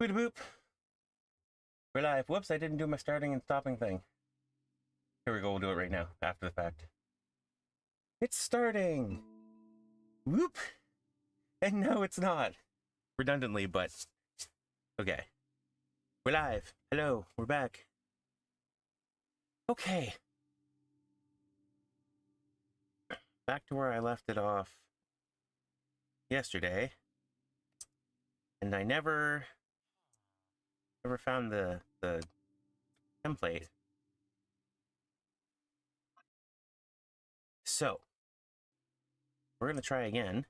Boop boop. We're live. Whoops, I didn't do my starting and stopping thing. Here we go, we'll do it right now, after the fact. It's starting! Whoop! And no, it's not. Redundantly, but okay. We're live. Hello, we're back. Okay. Back to where I left it off yesterday. And I never found the template. So, we're gonna try again.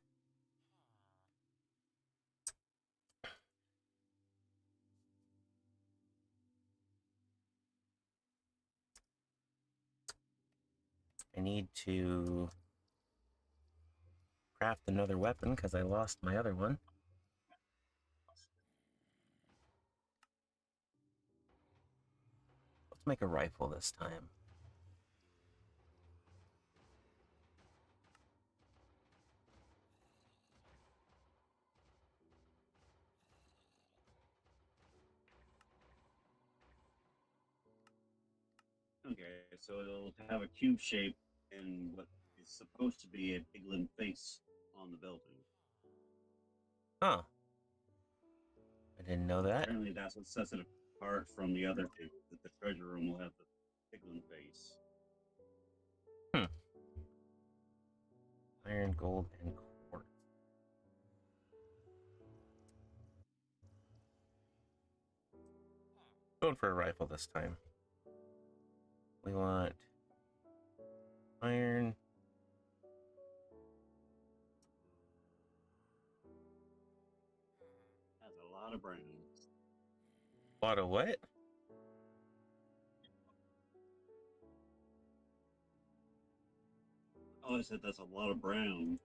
I need to craft another weapon because I lost my other one. Let's make a rifle this time. Okay, so it'll have a cube shape and what is supposed to be a piglin face on the building. Huh. I didn't know that. Apparently, that's what sets it apart from the other two. That the treasure room will have the piglin face. Iron, gold, and quartz. Going for a rifle this time. We want iron. Has a lot of browns. A lot of what? Oh, I said that's a lot of brown.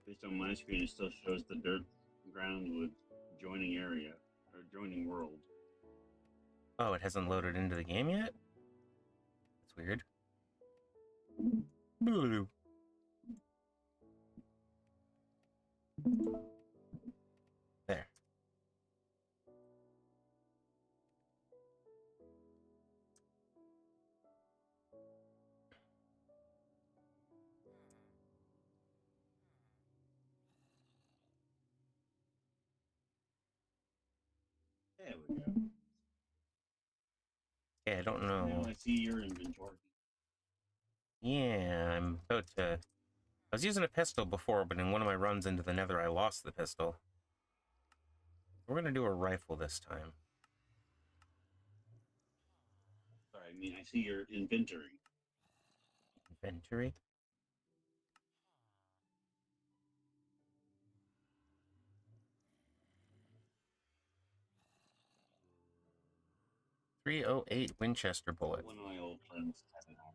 Based on my screen, it still shows the dirt ground with joining area or joining world. Oh, it hasn't loaded into the game yet? That's weird. Blue. There. There we go. Yeah, I don't Now know. I see your inventory. Yeah, I'm about to... I was using a pistol before, but in one of my runs into the nether, I lost the pistol. We're gonna do a rifle this time. Sorry, I mean I see your inventory. Inventory? .308 Winchester bullet. One of my old friends had it on.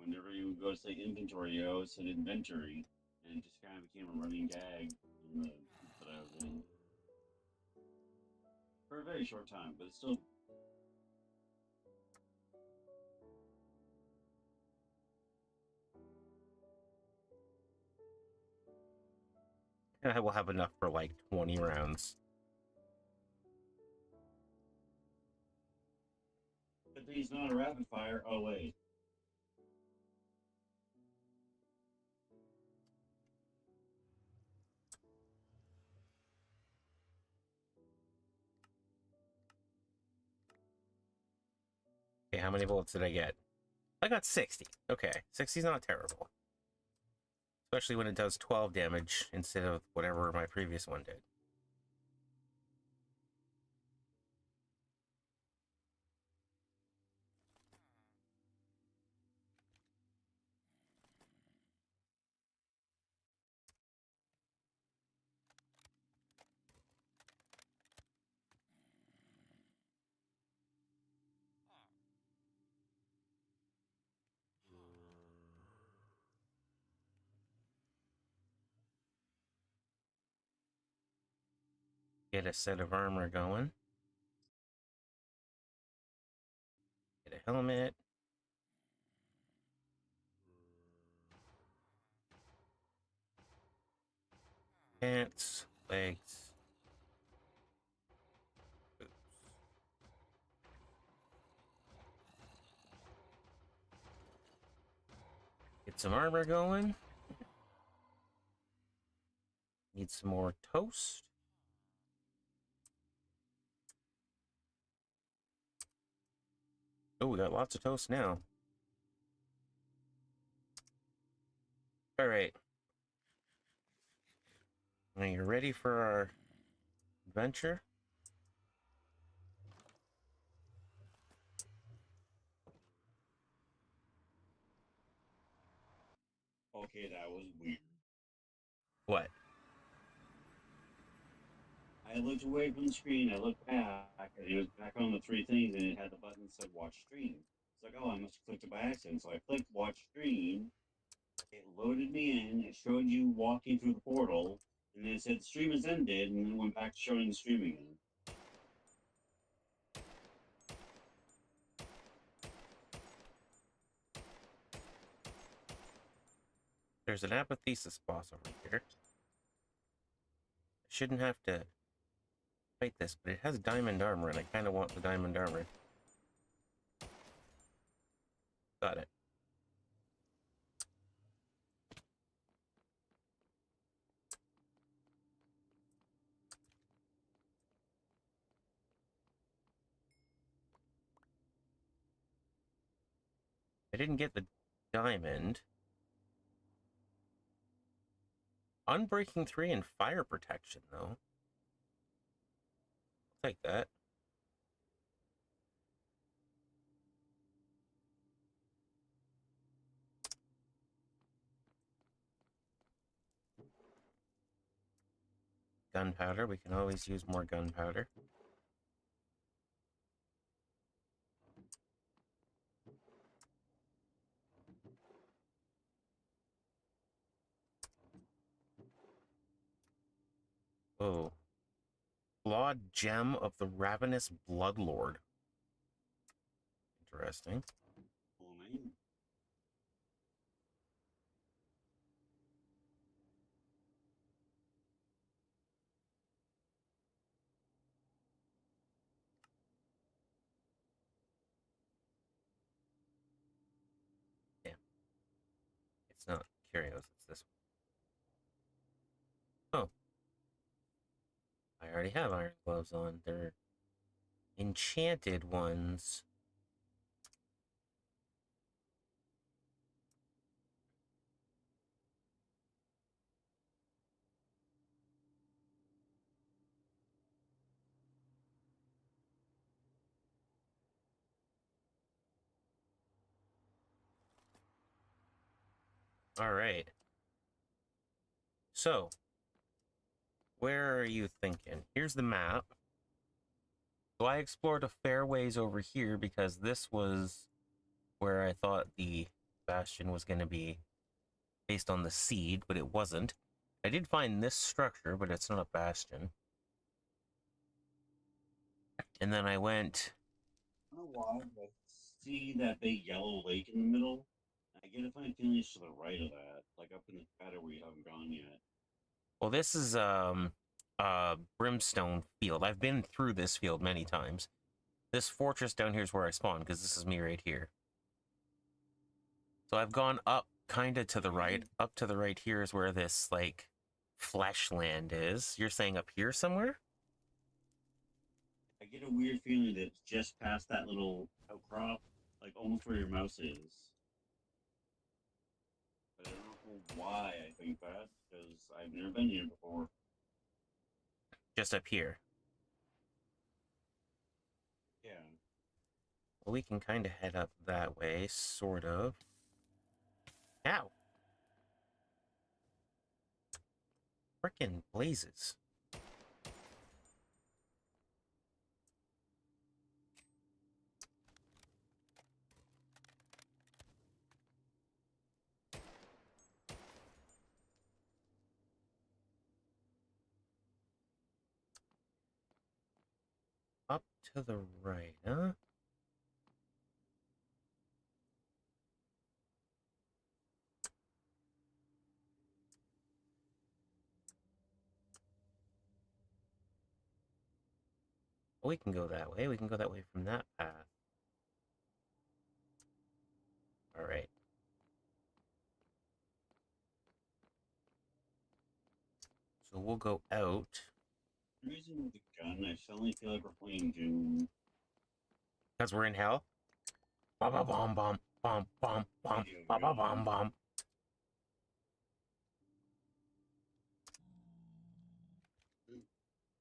Whenever you go to say inventory, you always said inventory, and it just kind of became a running gag in the group that I was in for a very short time. But it's still And I will have enough for like 20 rounds. but he's not a rapid fire. Oh wait, Okay, how many bullets did I get? I got 60. Okay, 60 is not terrible. Especially when it does 12 damage instead of whatever my previous one did. Get a set of armor going. Get a helmet. Pants, legs. Boots. Get some armor going. Need some more toast. Oh, we got lots of toast now. All right. Are you ready for our adventure? Okay, that was weird. What? I looked away from the screen, I looked back, and it was back on the three things, and it had the button that said watch stream. It's like, oh, I must have clicked it by accident. So I clicked watch stream. It loaded me in, it showed you walking through the portal, and then it said stream has ended, and then it went back to showing the stream again. There's an apathesis boss over here. I shouldn't have to fight this, but it has diamond armor, and I kind of want the diamond armor. Got it. I didn't get the diamond. Unbreaking 3 and fire protection, though. I'll take that. Gunpowder. We can always use more gunpowder. Oh. Flawed Gem of the Ravenous Bloodlord. Interesting. Cool name. Yeah. It's not Curios, it's this one. Oh. I already have iron gloves on. They're enchanted ones. All right. So, where are you thinking? Here's the map. So I explored a fair ways over here because this was where I thought the bastion was going to be based on the seed, but it wasn't. I did find this structure, but it's not a bastion. And then I went... I don't know why, but see that big yellow lake in the middle? I get a funny feeling it's to the right of that, like up in the shadow where you haven't gone yet. Well, this is Brimstone Field. I've been through this field many times. This fortress down here is where I spawned, because this is me right here. So I've gone up kind of to the right. Up to the right here is where this, like, fleshland is. You're saying up here somewhere? I get a weird feeling that it's just past that little outcrop, like almost where your mouse is. But I don't know why I think that, because I've never been here before. Just up here. Yeah. Well, we can kind of head up that way, sort of. Ow! Frickin' blazes. Up to the right, huh? We can go that way. We can go that way from that path. All right. So we'll go out. The reason with the gun, I suddenly feel like we're playing Doom. Because we're in hell? Ba ba bom bom bom bom bom Video ba ba bom game. bom.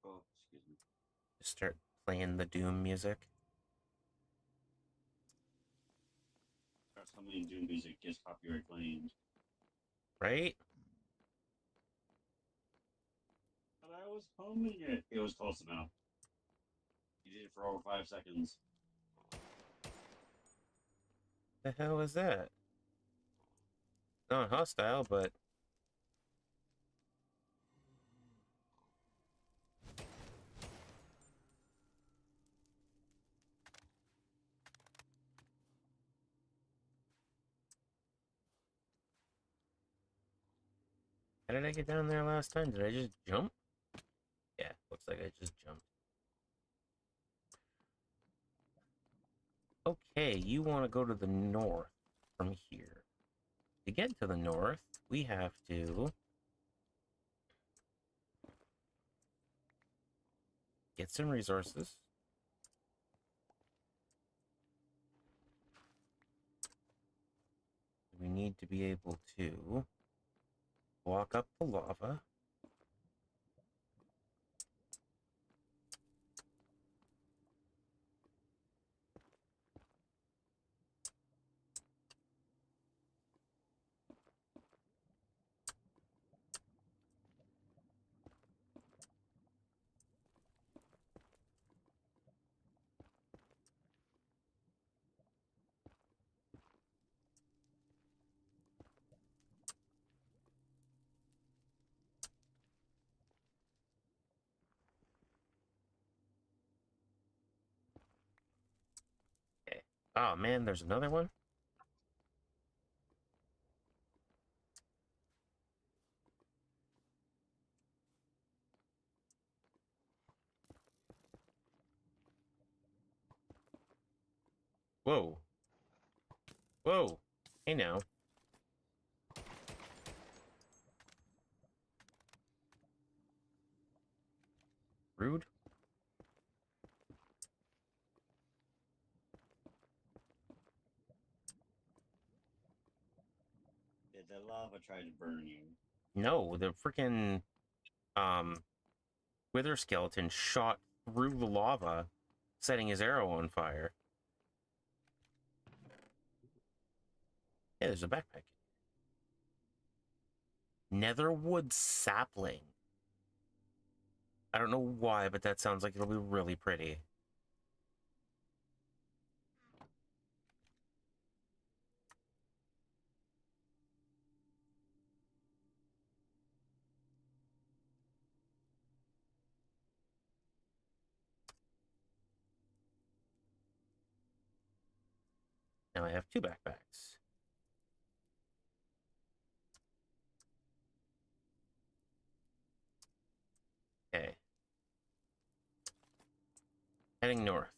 Oh, excuse me. Just start playing the Doom music. Somebody Doom music gets copyright claims. Right? But I was humming it. It was close enough. You did it for over 5 seconds. The hell is that? Not hostile, but how did I get down there last time? Did I just jump? Yeah, looks like I just jumped. Okay, you want to go to the north from here. To get to the north, we have to get some resources. We need to be able to block up the lava. Okay. Oh man, there's another one? Whoa. Whoa. Hey now. Rude. Did the lava try to burn you? No, the freaking wither skeleton shot through the lava, setting his arrow on fire. Yeah, there's a backpack. Netherwood sapling. I don't know why, but that sounds like it'll be really pretty. Now I have 2 backpacks. Okay. Heading north.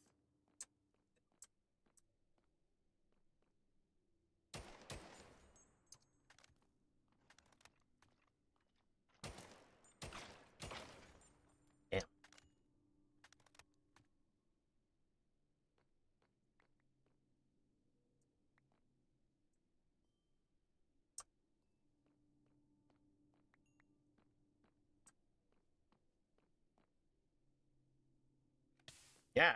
Damn. Yeah.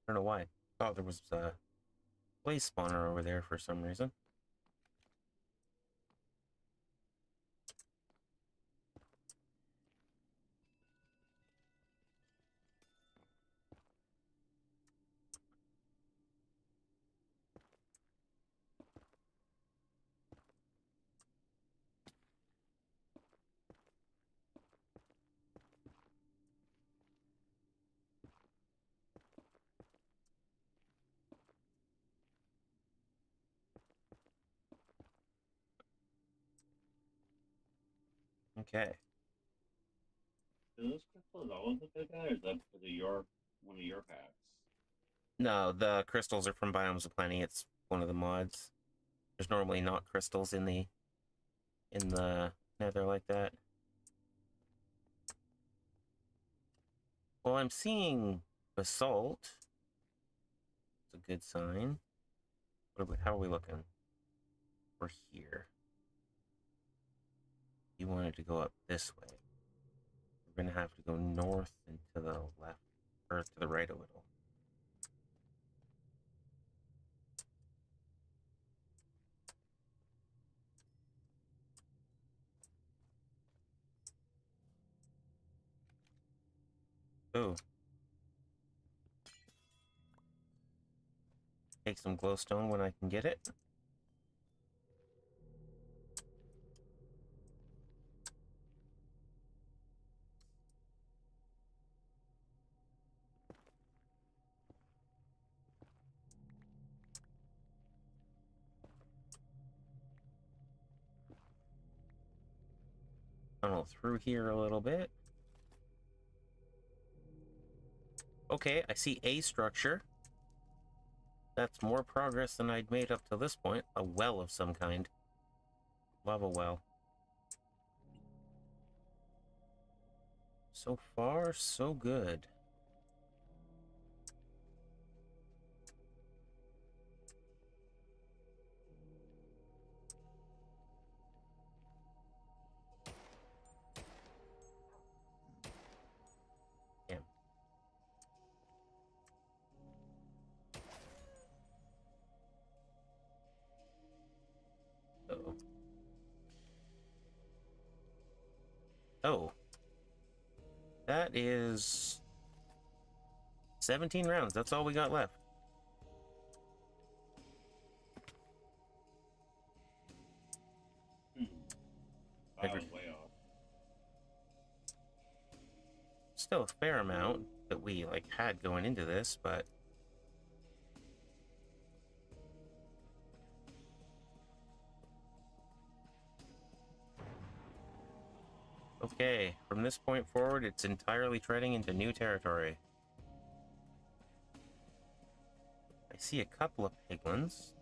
I don't know why. Oh, there was a blaze spawner over there for some reason. Okay. Do those crystals always look like that, or is that because of your one of your packs? No, the crystals are from Biomes of Plenty. It's one of the mods. There's normally not crystals in the nether like that. Well, I'm seeing basalt. It's a good sign. How are we looking? We're here. You wanted to go up this way. We're going to have to go north and to the left, or to the right a little. Oh. Take some glowstone when I can get it. Tunnel through here a little bit. Okay, I see a structure. That's more progress than I'd made up to this point. A well of some kind. Lava well. So far, so good. Damn. Uh-oh. Oh. That is 17 rounds. That's all we got left. I was way off. Still a fair amount that we had going into this, but okay, from this point forward, it's entirely treading into new territory. I see a couple of piglins.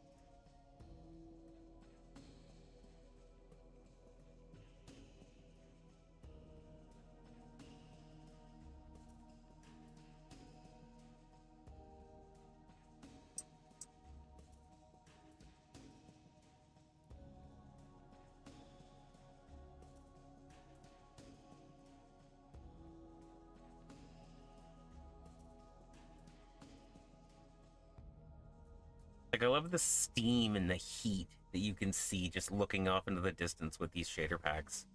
I love the steam and the heat that you can see just looking off into the distance with these shader packs.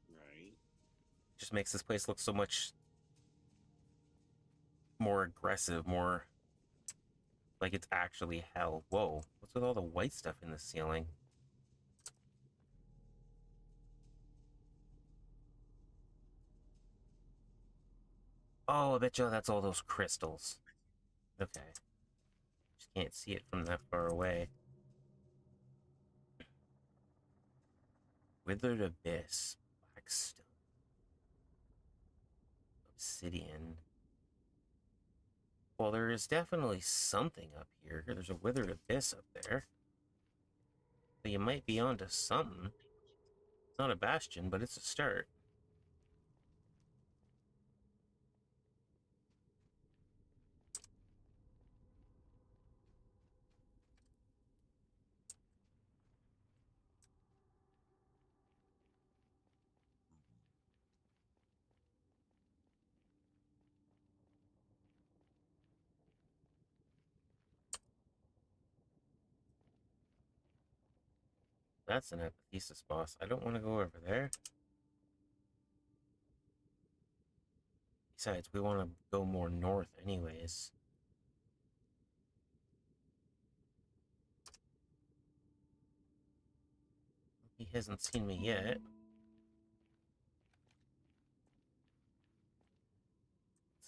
Right. Just makes this place look so much more aggressive, more like it's actually hell. Whoa, what's with all the white stuff in the ceiling? Oh, I bet you that's all those crystals. Okay. Just can't see it from that far away. Withered Abyss. Blackstone. Obsidian. Well, there is definitely something up here. There's a Withered Abyss up there. So you might be onto something. It's not a bastion, but it's a start. That's an Apithesis boss. I don't want to go over there. Besides, we want to go more north anyways. He hasn't seen me yet.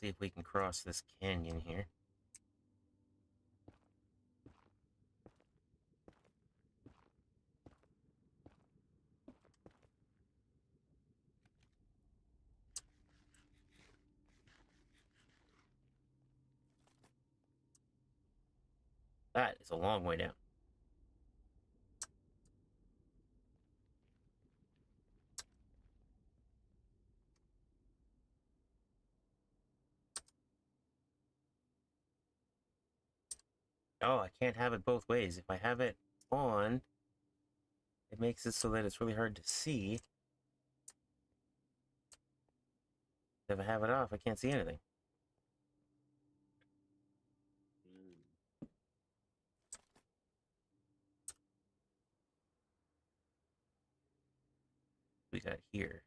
See if we can cross this canyon here. That is a long way down. Oh, I can't have it both ways. If I have it on, it makes it so that it's really hard to see. If I have it off, I can't see anything. We got here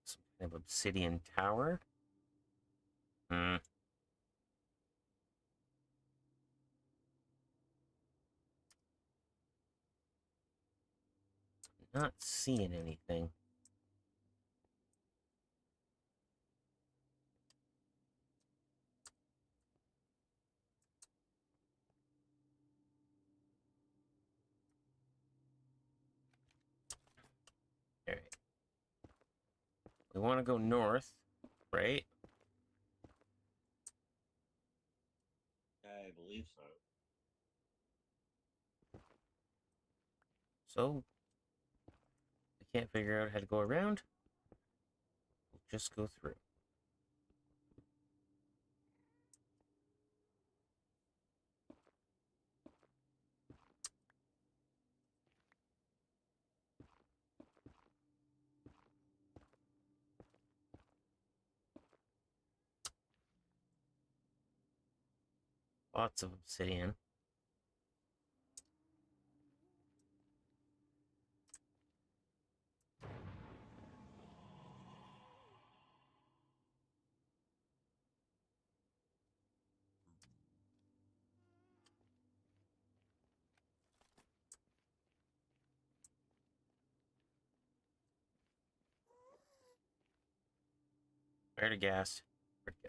some kind of obsidian tower. Hmm. Not seeing anything. All right. We want to go north, right? I believe so. So, we can't figure out how to go around. We'll just go through. Lots of obsidian. Where to gas? Where to go?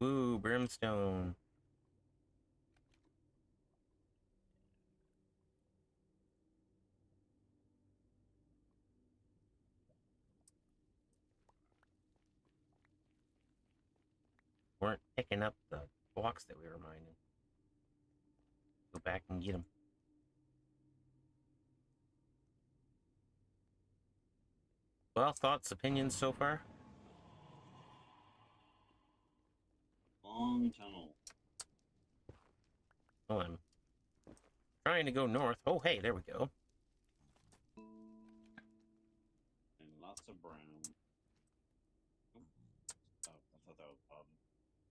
Ooh, brimstone. Weren't picking up the blocks that we were mining. Go back and get them. Well, thoughts, opinions so far? Long tunnel. Oh, I'm trying to go north. Oh, hey, there we go. And lots of brown. Oh, I thought that was Bob.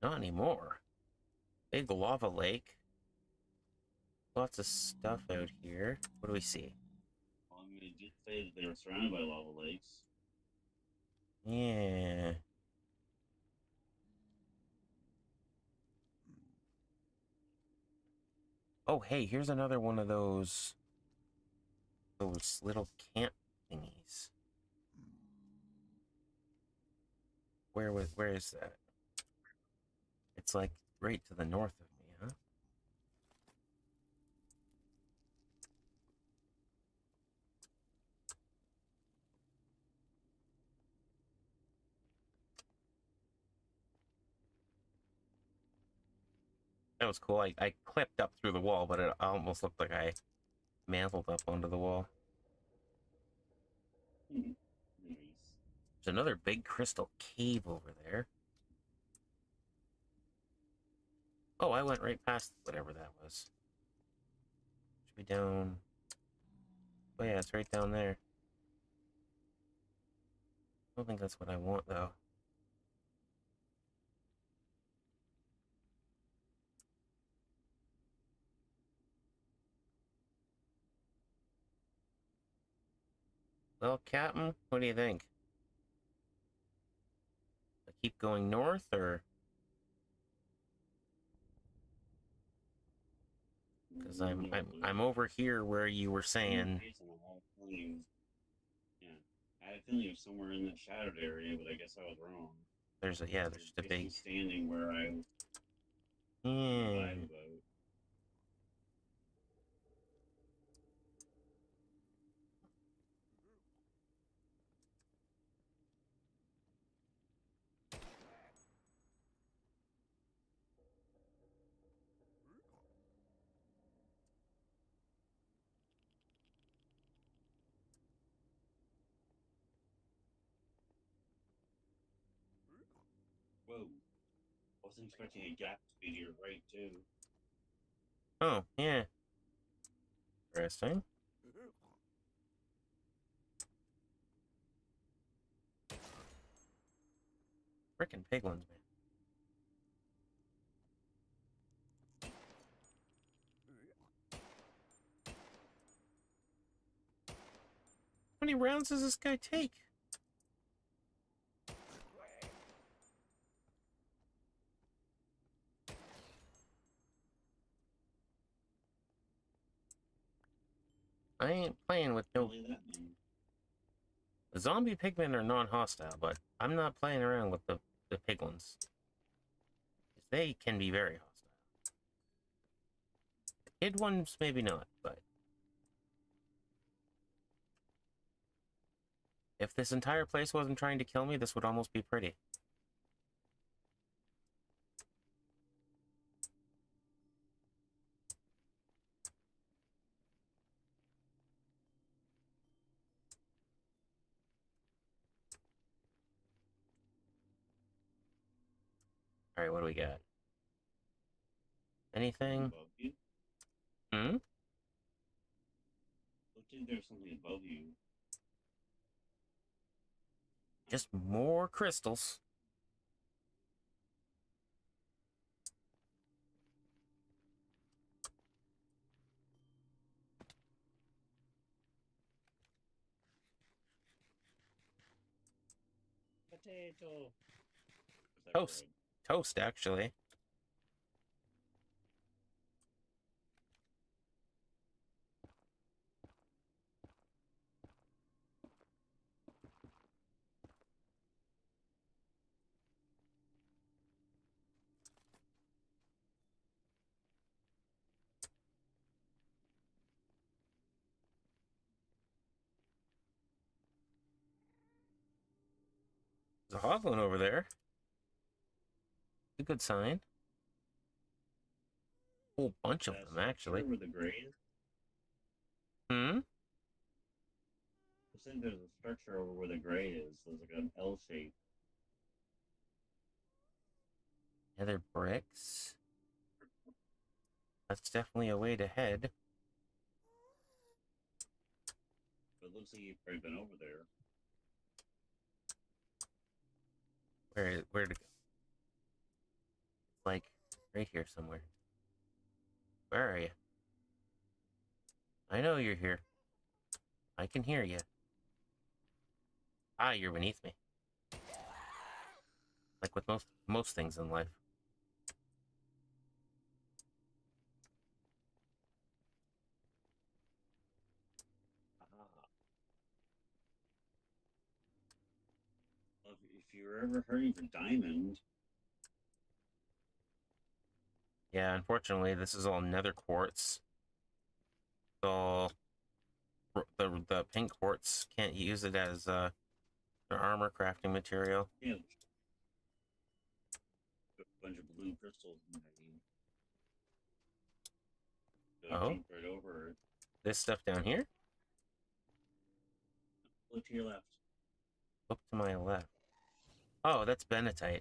Not anymore. Big lava lake. Lots of stuff out here. What do we see? Well, I mean, it did say that they were surrounded by lava lakes. Yeah. Oh, hey, here's another one of those little camp thingies. Where is that? It's like right to the north of me, huh? That was cool. I clipped up through the wall, but it almost looked like I mantled up onto the wall. Nice. There's another big crystal cave over there. Oh, I went right past whatever that was. Should be down. Oh yeah, it's right down there. I don't think that's what I want though. Well, Captain, what do you think? I keep going north, or because I'm over here where you were saying Yeah, I had a feeling it was somewhere in that shadowed area, but I guess I was wrong. there's a there's just a big standing where I yeah. live about. Whoa! Wasn't expecting a gap to be to your right too. Oh yeah, interesting. Frickin' piglins, man. How many rounds does this guy take? I ain't playing with no... The zombie pigmen are non-hostile, but I'm not playing around with the piglins. They can be very hostile. The kid ones, maybe not, but... If this entire place wasn't trying to kill me, this would almost be pretty. Alright, what do we got? Anything? Above you? Hmm? Looked like there's something above you. Just more crystals. Potato. Toast. Toast, actually. There's a hoglin over there. A good sign. A whole bunch of them, actually. Where the gray is? Hmm? I think there's a structure over where the gray is. There's like an L shape. Nether bricks. That's definitely a way to head. But it looks like you've probably been over there. Where to go? Like, right here somewhere. Where are you? I know you're here. I can hear you. Ah, you're beneath me. Like with most things in life. If you're ever hurting for diamond, Yeah, unfortunately, this is all nether quartz. So the pink quartz can't use it as an armor crafting material. yeah, a bunch of blue crystals in that you. Oh, jump right over it. this stuff down here? Look to your left. Look to my left. Oh, that's benetite.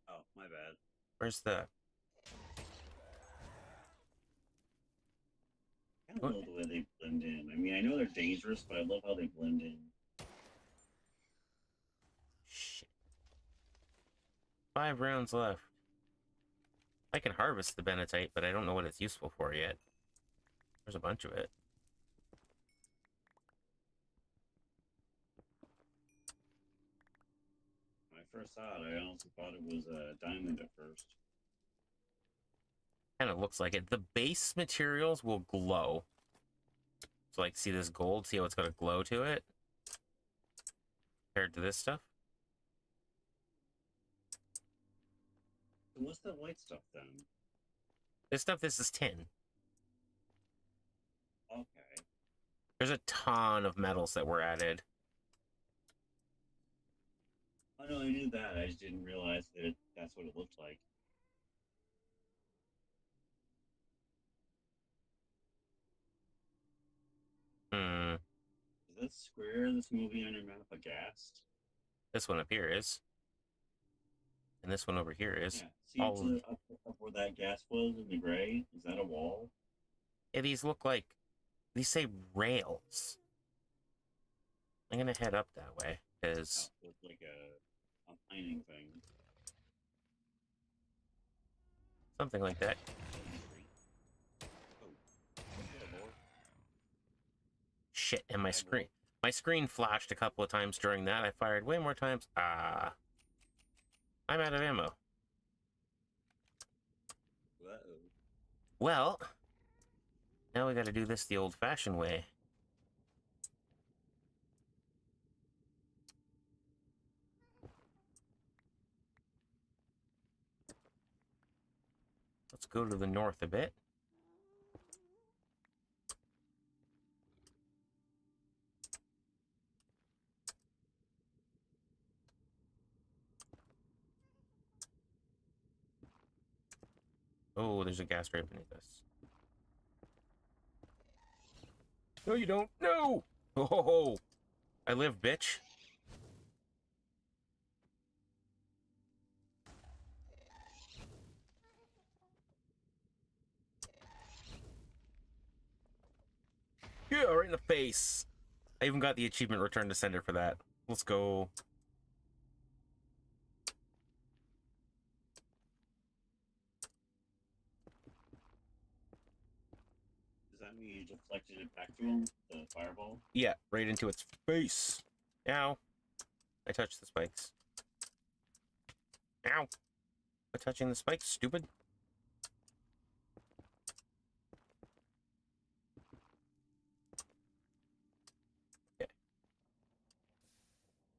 Oh, my bad. Where's the... I don't know the way they blend in. I mean, I know they're dangerous, but I love how they blend in. Shit. 5 rounds left. I can harvest the benetite, but I don't know what it's useful for yet. There's a bunch of it. first saw it, I honestly thought it was a diamond at first. Kind of looks like it. The base materials will glow. So, like, see this gold? See how it's got a glow to it? Compared to this stuff? So what's that white stuff then? This is tin. Okay. There's a ton of metals that were added. Oh no, I knew that. I just didn't realize that that's what it looked like. Hmm. Is that square this movie on your map a gas? This one up here is. And this one over here is. Yeah. See All to of... up where that gas was in the gray? Is that a wall? Yeah, these look like... These say rails. I'm gonna head up that way, Oh, because... so it's like a mining thing. Something like that. Oh, hello, boy. Shit, and my screen flashed a couple of times during that. I fired way more times. I'm out of ammo. Uh-oh. Well, now we gotta do this the old-fashioned way. Let's go to the north a bit. Oh, there's a gas right beneath us. No, you don't. No! Oh, I live, bitch. Yeah, right in the face. I even got the achievement Return to Sender for that. Let's go. Does that mean you deflected it back to him? The fireball? Yeah, right into its face. Ow. I touched the spikes. Ow. By touching the spikes, stupid. Okay.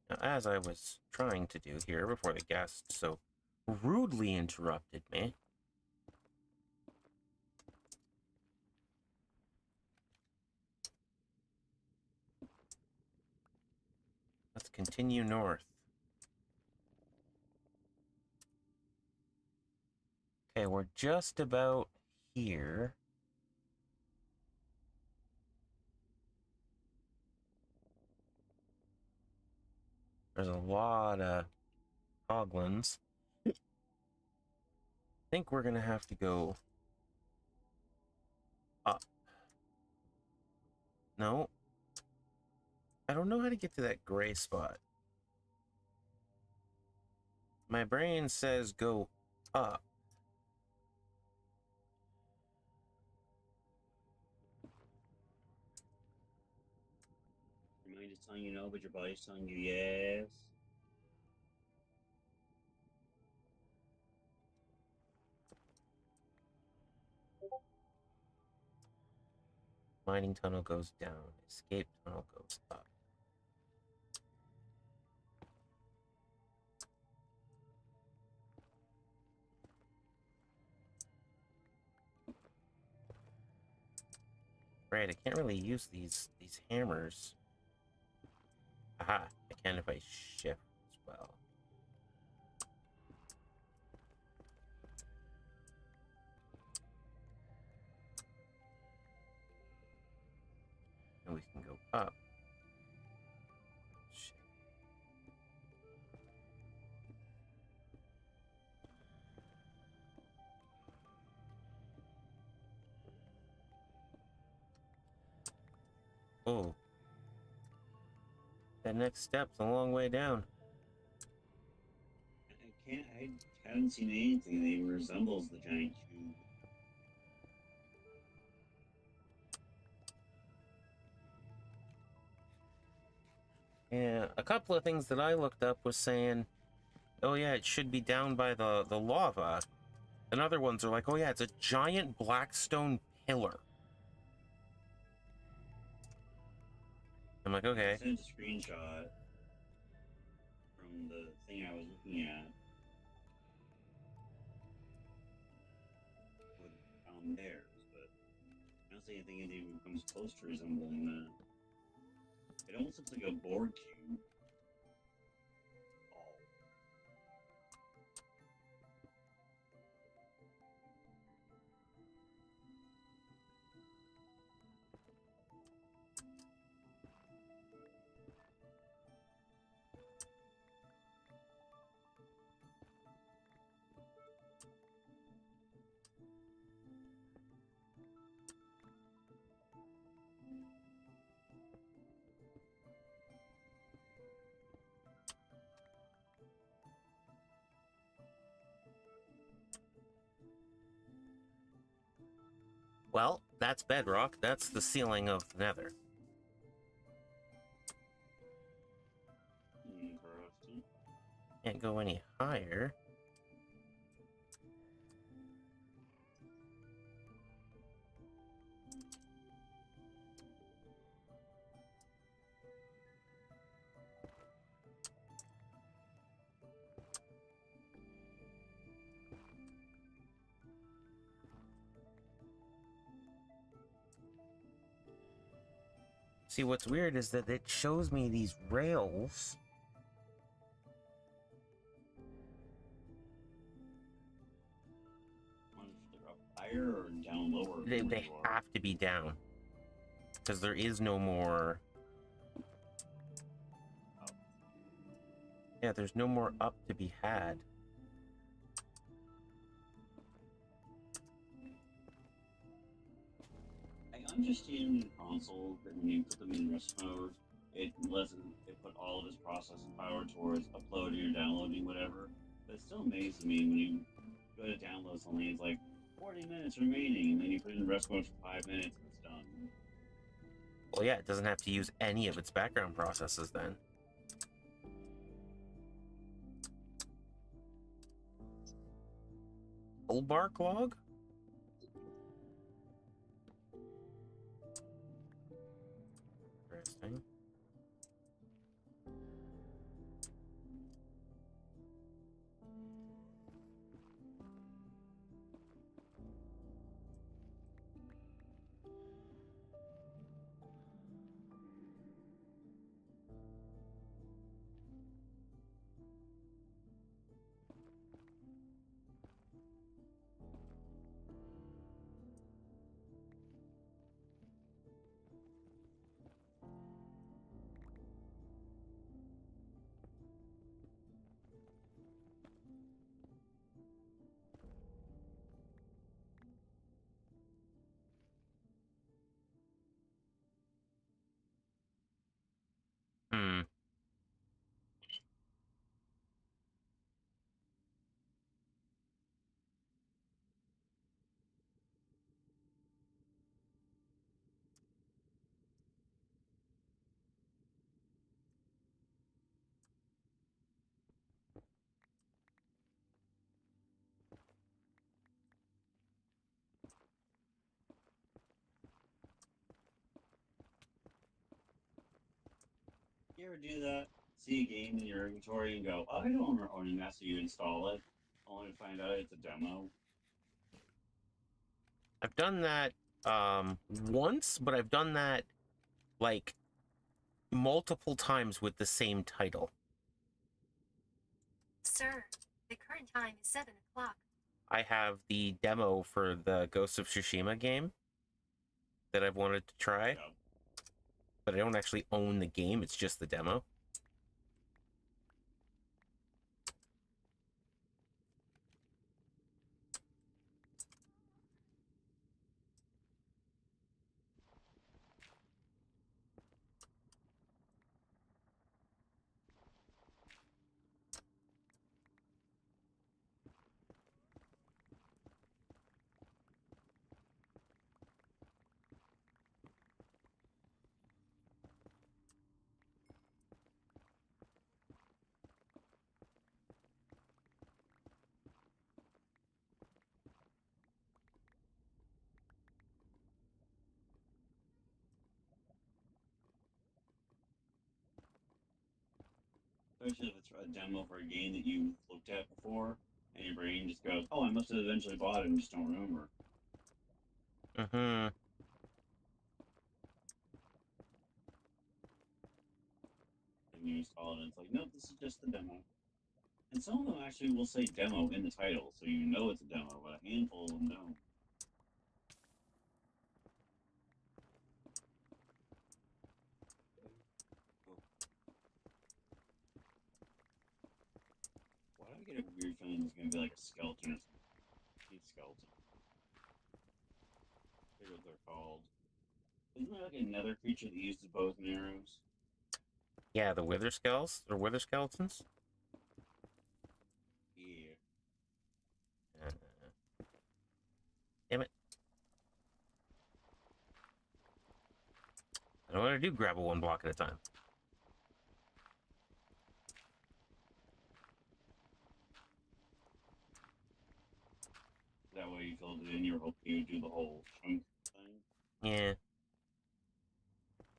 Now, as I was trying to do here before the guest so rudely interrupted me, let's continue north. Okay, we're just about here. There's a lot of hoglins. I think we're gonna have to go up. No. I don't know how to get to that gray spot. My brain says go up. Your mind is telling you no, but your body's telling you yes. Mining tunnel goes down. Escape tunnel goes up. Right, I can't really use these hammers. Aha, I can if I shift as well. And we can go up. Shit. Oh. That next step's a long way down. I haven't seen anything that even resembles the giant cube. Yeah, a couple of things that I looked up was saying oh yeah, it should be down by the lava. And other ones are like, oh yeah, it's a giant black stone pillar. I'm like, I okay. sent a screenshot from the thing I was looking at with down theirs, but I don't see anything that even comes close to resembling that. It almost looks like a board cube. Oh. Well, that's bedrock. That's the ceiling of the nether. Interesting. Can't go any higher. See, what's weird is that it shows me these rails. Wonder if they're up higher or down lower They, than where they you are. have to be down. Because there is no more... Yeah, there's no more up to be had. I understand in console that when you put them in rest mode, it put all of its processing power towards uploading or downloading whatever. But it's still amazing me when you go to download something, it's like 40 minutes remaining, and then you put it in rest mode for 5 minutes and it's done. Well, yeah, it doesn't have to use any of its background processes then. Full bark log? Interesting. Hmm. You ever do that? See a game in your inventory and go, I don't remember owning that, so you install it, only to find out it's a demo? I've done that once, but I've done that like multiple times with the same title. Sir, the current time is 7 o'clock. I have the demo for the Ghost of Tsushima game that I've wanted to try, Yeah. but I don't actually own the game, it's just the demo. Especially if it's a demo for a game that you looked at before, and your brain just goes, "Oh, I must have eventually bought it and just don't remember." Mm-hmm. And you install it, and it's like, "Nope, this is just the demo." And some of them actually will say "demo" in the title, so you know it's a demo, but a handful of them don't. Why do I get a weird feeling it's gonna be like a skeleton or something? He's skeleton. I forget what they're called. Isn't there like another creature that uses bows and arrows? Yeah, the wither skulls or wither skeletons. Yeah. Uh, damn it! I don't want to do grab one block at a time. That way you filled it in, you were hoping you would do the whole chunk thing. Yeah,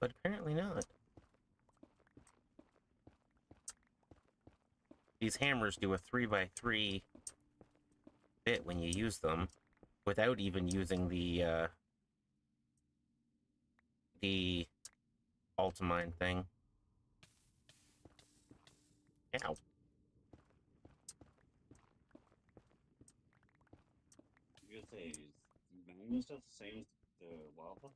but apparently not. These hammers do a 3x3 bit when you use them, without even using the Ultimine thing. Ow. You gotta say, is magma stuff the same as the lava?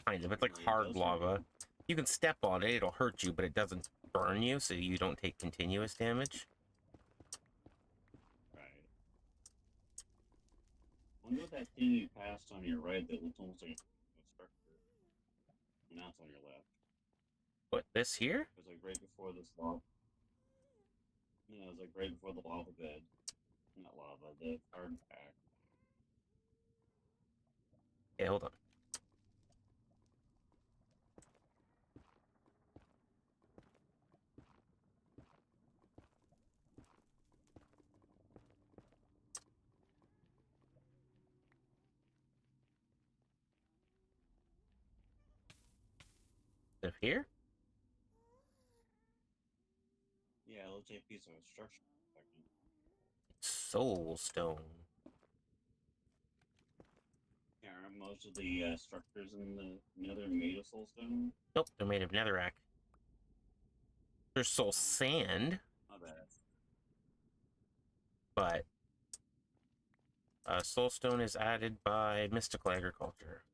Kind of. It's like Apparently it hard does hurt lava. You can step on it, it'll hurt you, but it doesn't burn you, so you don't take continuous damage. Right. I wonder what that thing you passed on your right that looked almost like a structure. And now it's on your left. What, this here? It was like right before this lava. Yeah, it was like right before the lava bed. Not lava, the hard pack. Okay, hold on. Up here? Yeah, it looks like a piece of a structure. Soul stone. Yeah, aren't most of the structures in the Nether made of soulstone? Nope, they're made of netherrack. There's soul sand, My bad. but soulstone is added by mystical agriculture.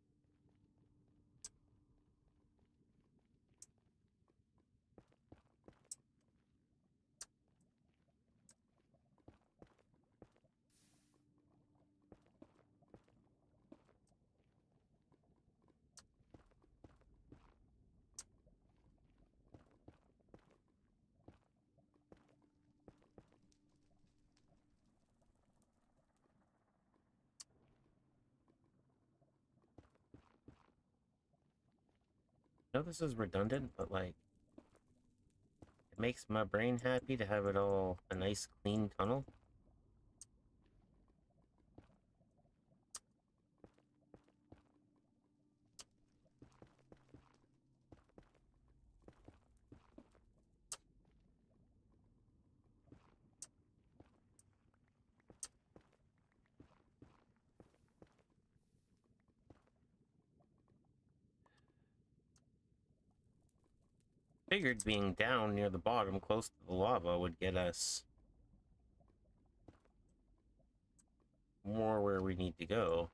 I know this is redundant, but like, it makes my brain happy to have it all a nice clean tunnel. Figured being down near the bottom, close to the lava, would get us more where we need to go.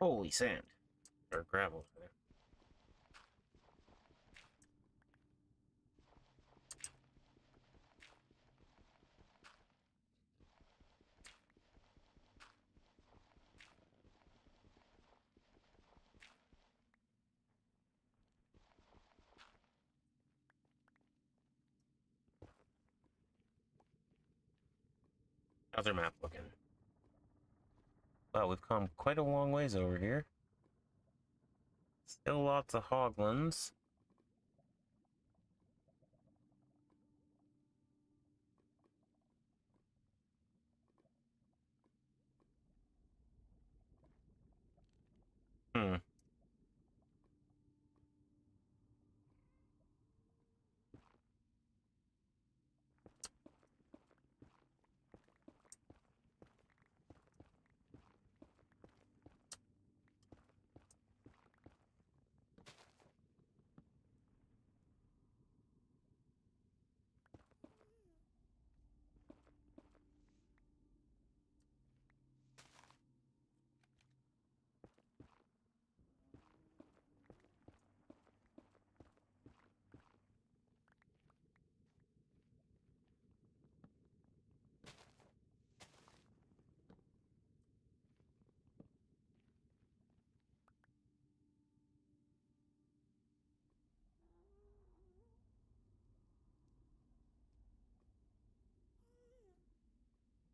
Holy sand. Or gravel. How's our map looking? Wow, we've come quite a long ways over here. Still lots of hoglins. Hmm.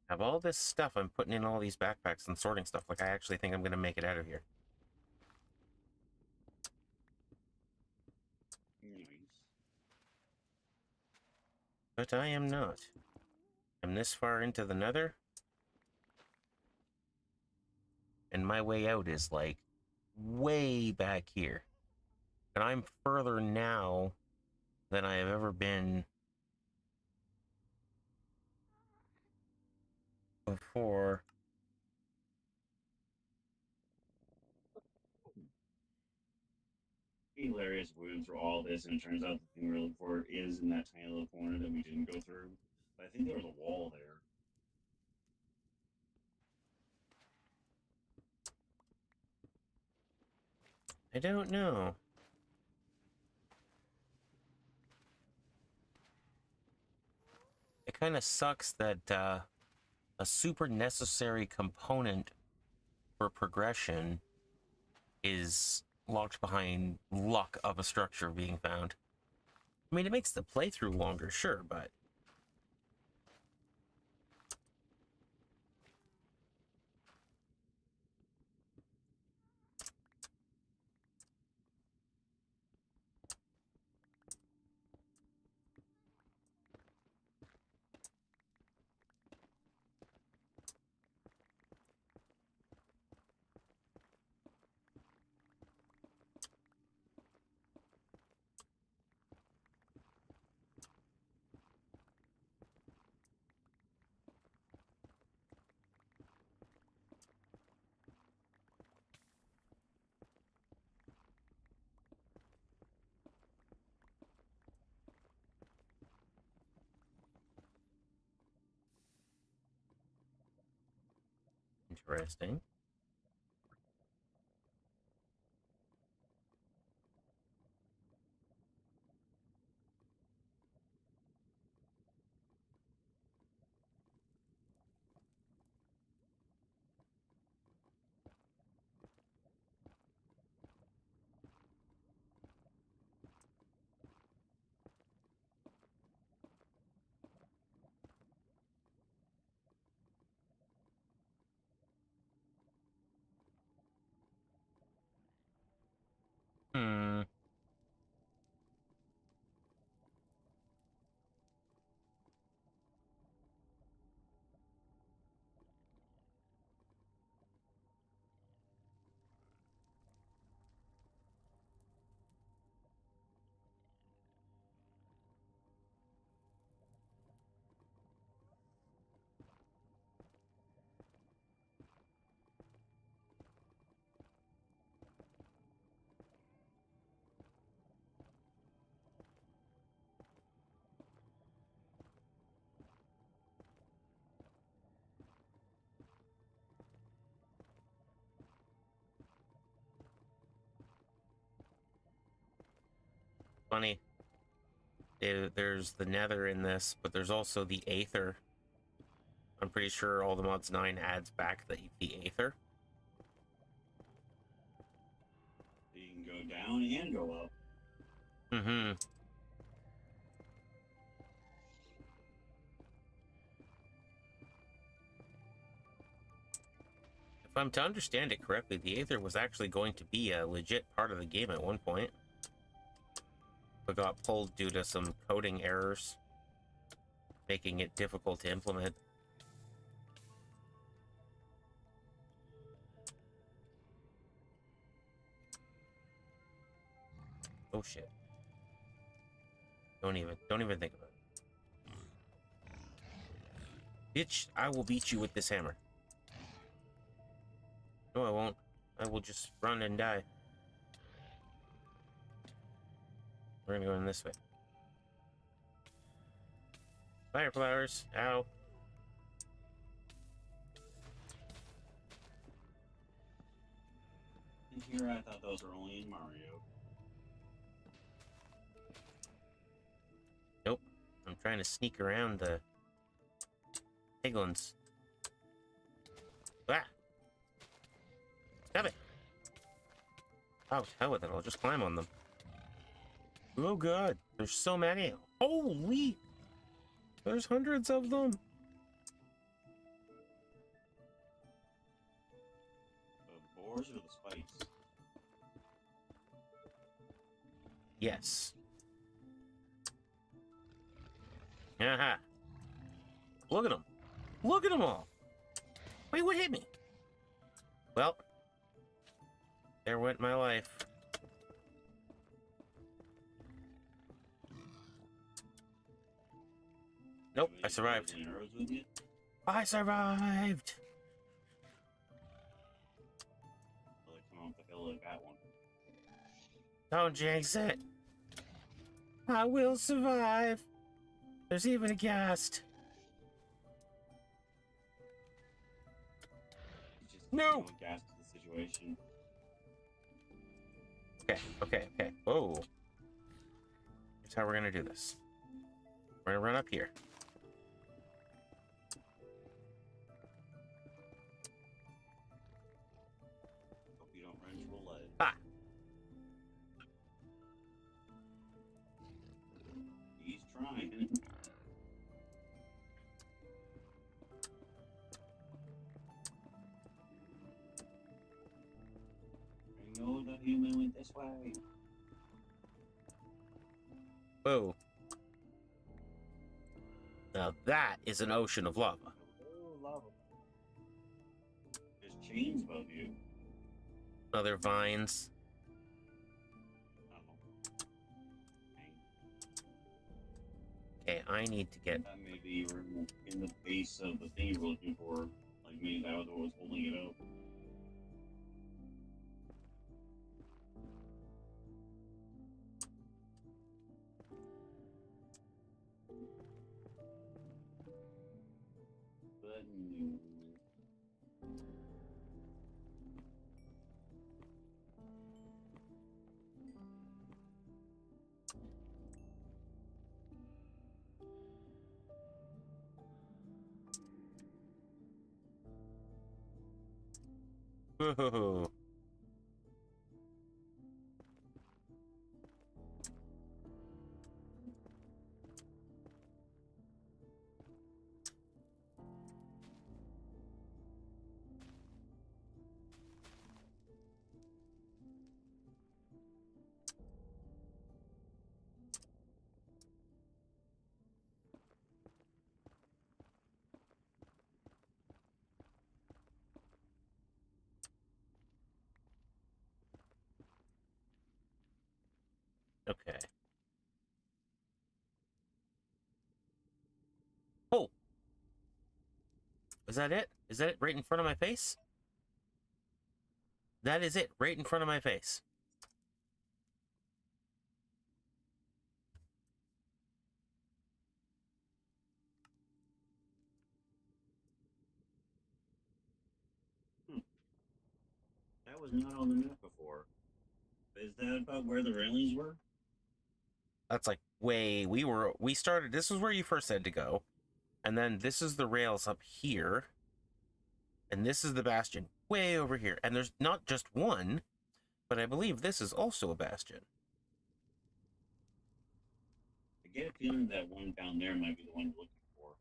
Have all this stuff I'm putting in all these backpacks and sorting stuff. Like, I actually think I'm going to make it out of here. Nice. But I am not. I'm this far into the nether. And my way out is, like, way back here. And I'm further now than I have ever been before. Hilarious. We went through all this, and it turns out the thing we're looking for is in that tiny little corner that we didn't go through. But I think there was a wall there. I don't know. It kind of sucks that a super necessary component for progression is locked behind luck of a structure being found. I mean, it makes the playthrough longer, sure, but interesting. Hmm. Funny. There's the nether in this, but there's also the aether. I'm pretty sure all the mods 9 adds back the aether. You can go down and go up. Mm-hmm. I'm to understand it correctly, the Aether was actually going to be a legit part of the game at one point, but got pulled due to some coding errors, making it difficult to implement. Oh shit. Don't even think about it. Bitch, I will beat you with this hammer. No, I won't. I will just run and die. We're gonna go in this way. Fire flowers. Ow. And here I thought those were only in Mario. Nope. I'm trying to sneak around the piglins. Ah! Stop it! Oh, hell with it. I'll just climb on them. Oh god, there's so many. Holy! There's hundreds of them. The boars or the spikes? Yes. Aha. Look at them. Look at them all. Wait, what hit me? Well, there went my life. Nope, I survived. Any arrows with you? I survived. Well, they come off the hill like that one. Don't jinx it. I will survive. There's even a ghast. It's just No! gas to the situation. Okay. Whoa. Here's how we're gonna do this. We're gonna run up here. Hope you don't run into a ledge. Ah! He's trying. I know the human went this way. Whoa. Now that is an ocean of lava. Oh, lava. There's chains above you. Other vines. I don't know. Okay, I need to get... That may be in the base of the thing you're looking for. Like maybe that was what was holding it up. But no. Whoa. Okay. Oh! Is that it? Is that it right in front of my face? That is it, right in front of my face. That was not on the map before. Is that about where the railings were? That's like we started, this was where you first had to go. And then this is the rails up here. And this is the bastion way over here. And there's not just one, but I believe this is also a bastion. I get a feeling that one down there might be the one you're looking for.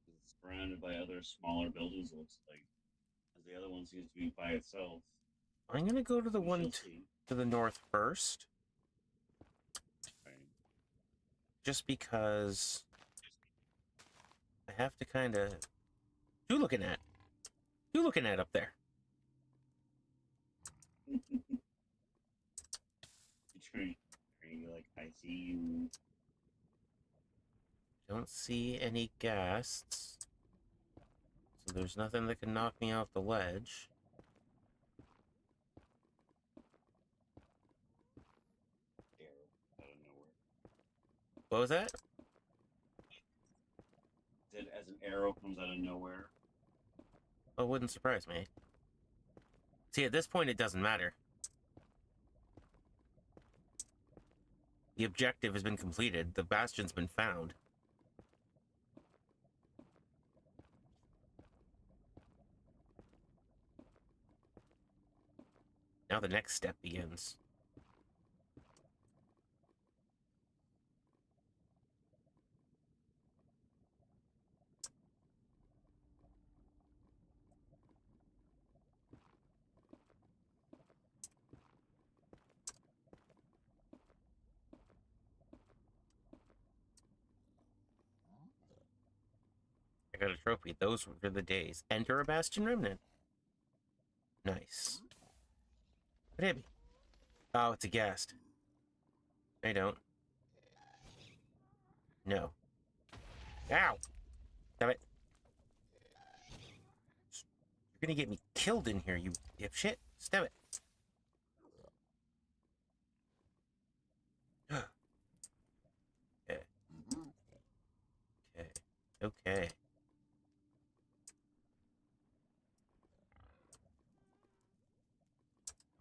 It's surrounded by other smaller buildings. It looks like, as the other one seems to be by itself. I'm gonna go to the We one shall see. to the north first, Right. just because I have to kind of. Who looking at? Who looking at up there? You're like, I see you. Don't see any ghasts, so there's nothing that can knock me off the ledge. Arrow out of nowhere. What was that? Said as an arrow comes out of nowhere. Oh, wouldn't surprise me. See, at this point, it doesn't matter. The objective has been completed. The bastion's been found. Now the next step begins. I got a trophy. Those were the days. Enter a bastion remnant. Nice. What hit me? Oh, it's a ghast. I don't. No. Ow! Damn it. You're gonna get me killed in here, you dipshit. Stab it. Okay. Okay. Okay.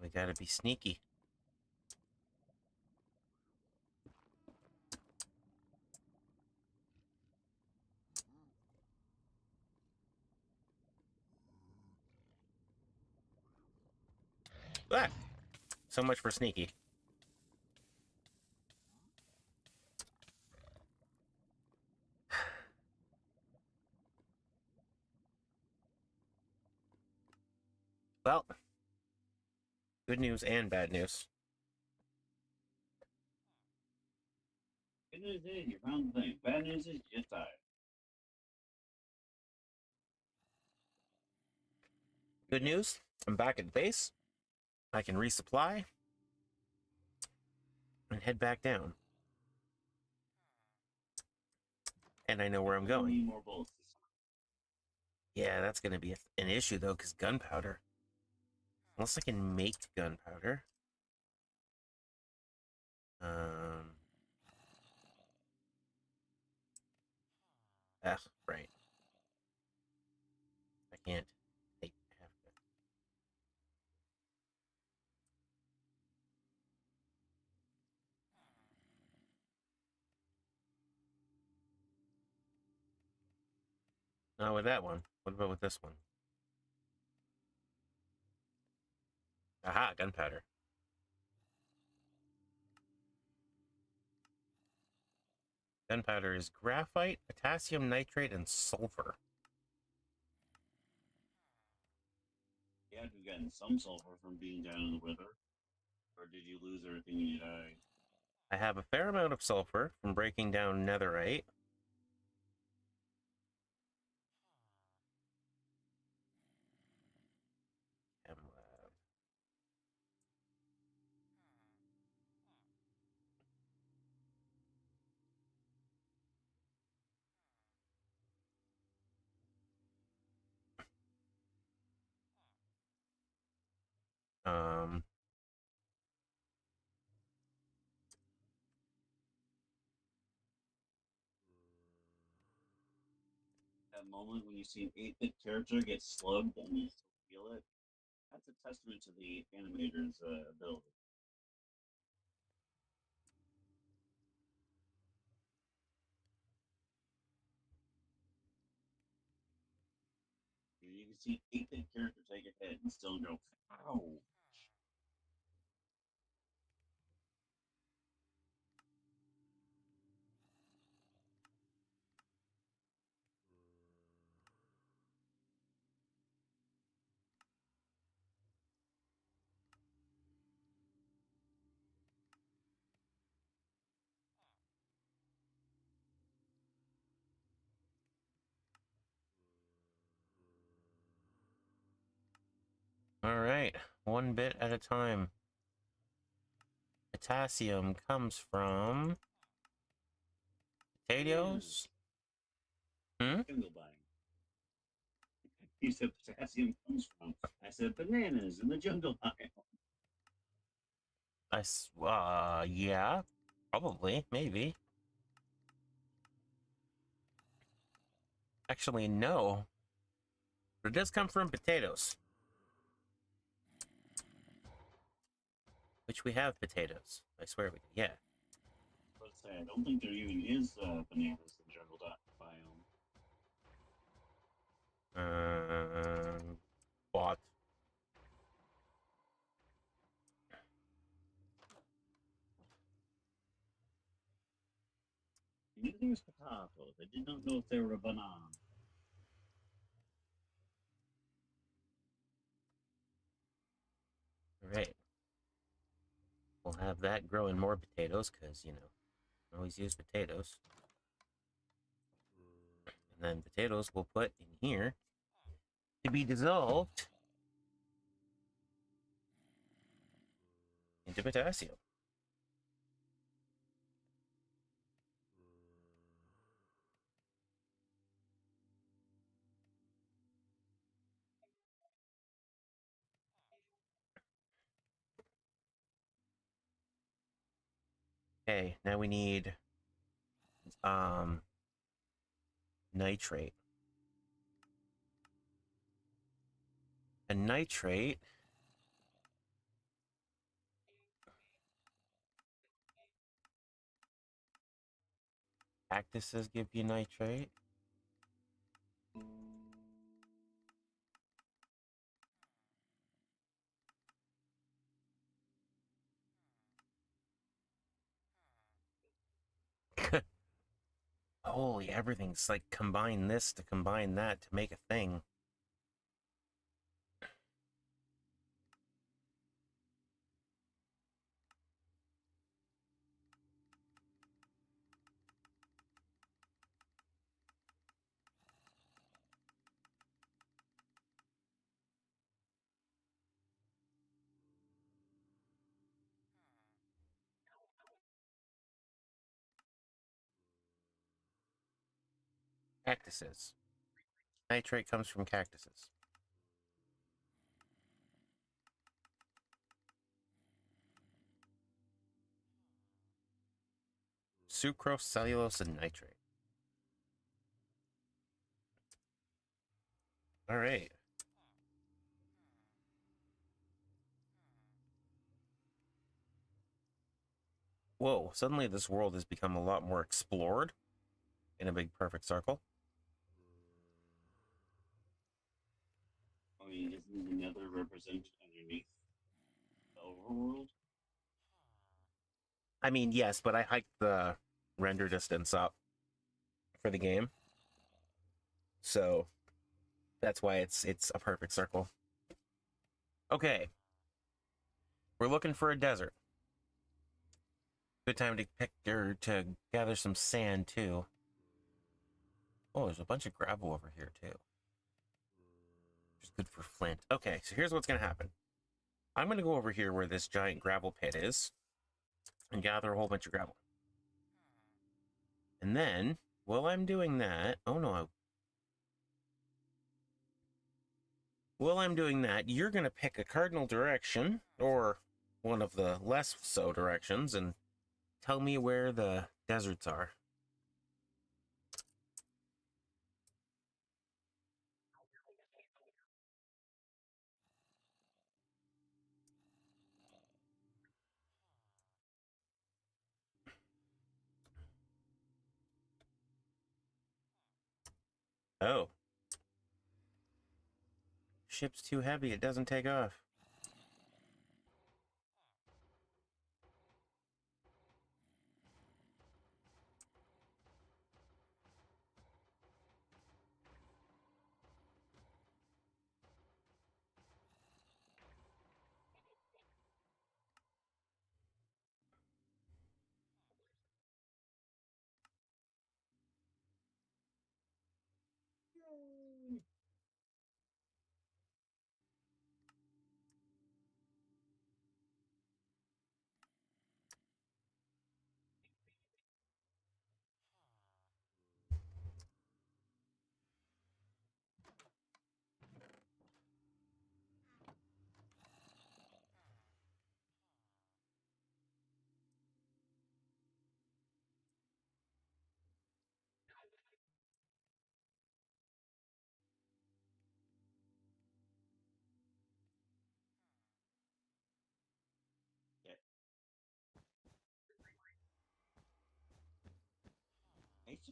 We gotta be sneaky. Ah! So much for sneaky. Well, good news and bad news. Good news is you found the thing. Bad news is you just died. Good news, I'm back at base. I can resupply and head back down. And I know where I'm We going. need more bullets. Yeah, that's going to be an issue, though, because gunpowder. Unless I can make gunpowder. Ugh, right. I can't. I have to. Not with that one. What about with this one? Aha, gunpowder. Gunpowder is graphite, potassium nitrate, and sulfur. Yeah, you've gotten some sulfur from being down in the wither. Or did you lose everything when you died? I have a fair amount of sulfur from breaking down netherite. Chem lab. That moment when you see an 8-bit character get slugged and you still feel it, that's a testament to the animator's ability. You can see an 8-bit character take a hit and still go, ow. All right, one bit at a time. Potassium comes from potatoes. Hmm? Jungle biome. You said potassium comes from. I said bananas in the jungle biome. Yeah, probably, maybe. Actually, no. But it does come from potatoes. Which we have potatoes. I swear we do. Yeah. Let's say I don't think there even is bananas in the jungle biome. Bought. I knew there was potatoes. I did not know if they were a banana. Right. We'll have that growing more potatoes because, you know, always use potatoes. And then potatoes we'll put in here to be dissolved into potassium. Okay, now we need nitrate. And nitrate cactuses give you nitrate. Holy, everything's like combine this to combine that to make a thing. Cactuses. Nitrate comes from cactuses. Sucrose, cellulose, and nitrate. All right. Whoa, suddenly this world has become a lot more explored in a big perfect circle. I mean, isn't the nether represented underneath the overworld? I mean, yes, but I hiked the render distance up for the game. So that's why it's a perfect circle. Okay. We're looking for a desert. Good time to pick or to gather some sand too. Oh, there's a bunch of gravel over here too. Which is good for flint. Okay, so here's what's gonna happen. I'm gonna go over here where this giant gravel pit is and gather a whole bunch of gravel. And then, while I'm doing that, oh no, while I'm doing that, you're gonna pick a cardinal direction or one of the less so directions and tell me where the deserts are. Oh. Ship's too heavy, it doesn't take off.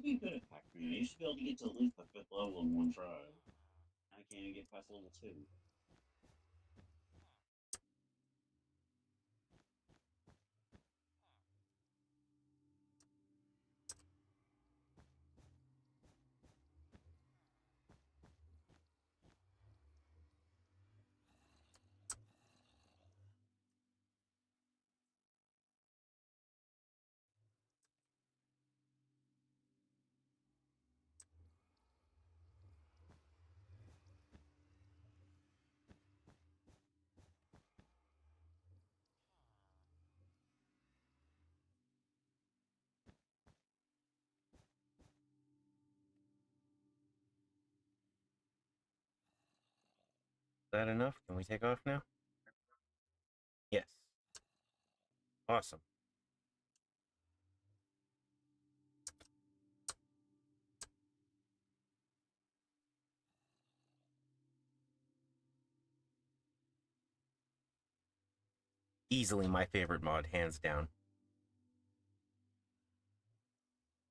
to be good at Pac-Man. I used to be able to get to at least the 5th level in one try. I can't even get past level 2. Is that enough? Can we take off now? Yes. Awesome. Easily my favorite mod, hands down.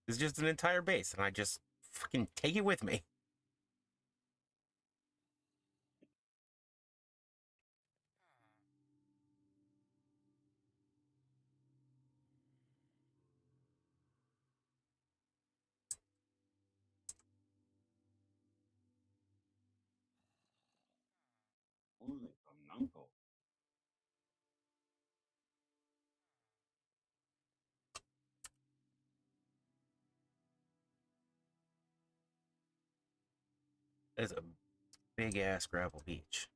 It's just an entire base, and I just fucking take it with me. Only from Uncle. It's a big ass gravel beach.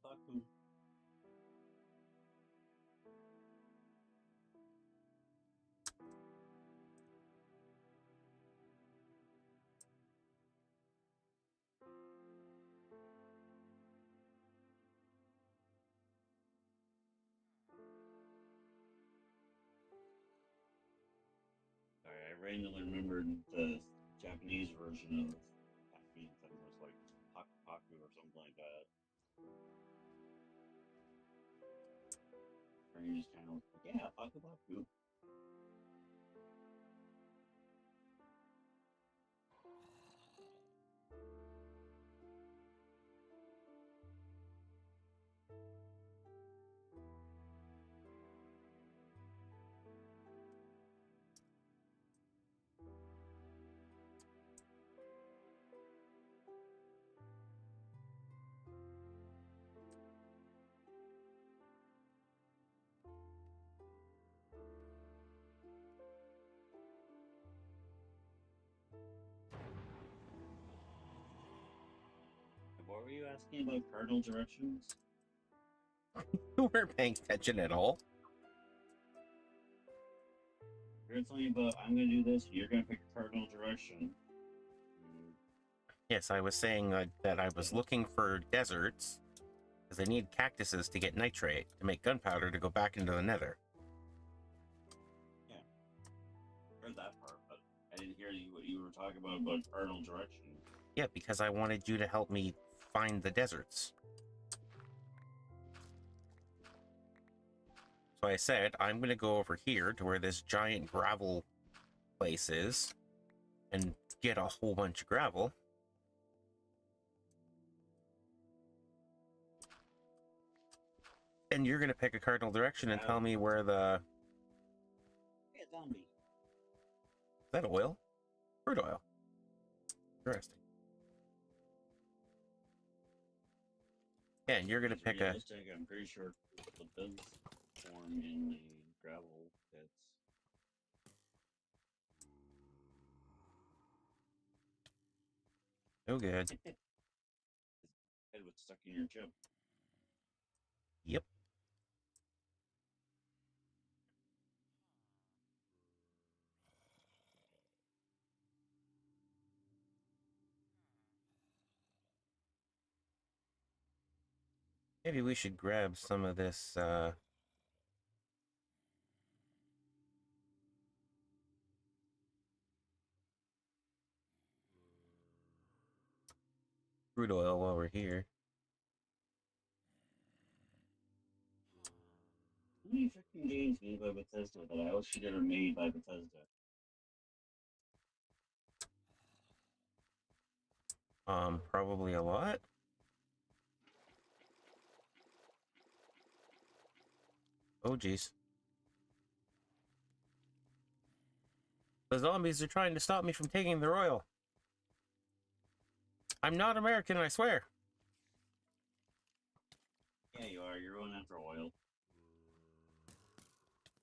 Baku. Sorry, I randomly remembered the Japanese version of Pac-Man. I think it was like Paku Paku or something like that. Or you just kind of like, yeah, Paku Paku. What were you asking about cardinal directions? You weren't paying attention at all. You're telling me about I'm going to do this, you're going to pick a cardinal direction. Yes, I was saying that I was looking for deserts because I need cactuses to get nitrate to make gunpowder to go back into the nether. Yeah, I heard that part, but I didn't hear what you were talking about cardinal direction. Yeah, because I wanted you to help me find the deserts. So I said, I'm going to go over here to where this giant gravel place is and get a whole bunch of gravel. And you're going to pick a cardinal direction and tell me where the... Hey, a zombie. Is that oil? Crude oil. Interesting. Yeah, and you're going to pick a... I'm pretty sure the does form in the gravel pits. Oh, good. Head was stuck in your chip. Yep. Maybe we should grab some of this, crude oil while we're here. How many freaking games made by Bethesda that I wish that are made by Bethesda? Probably a lot. Oh, jeez. The zombies are trying to stop me from taking their oil. I'm not American, I swear. Yeah, you are. You're going after oil.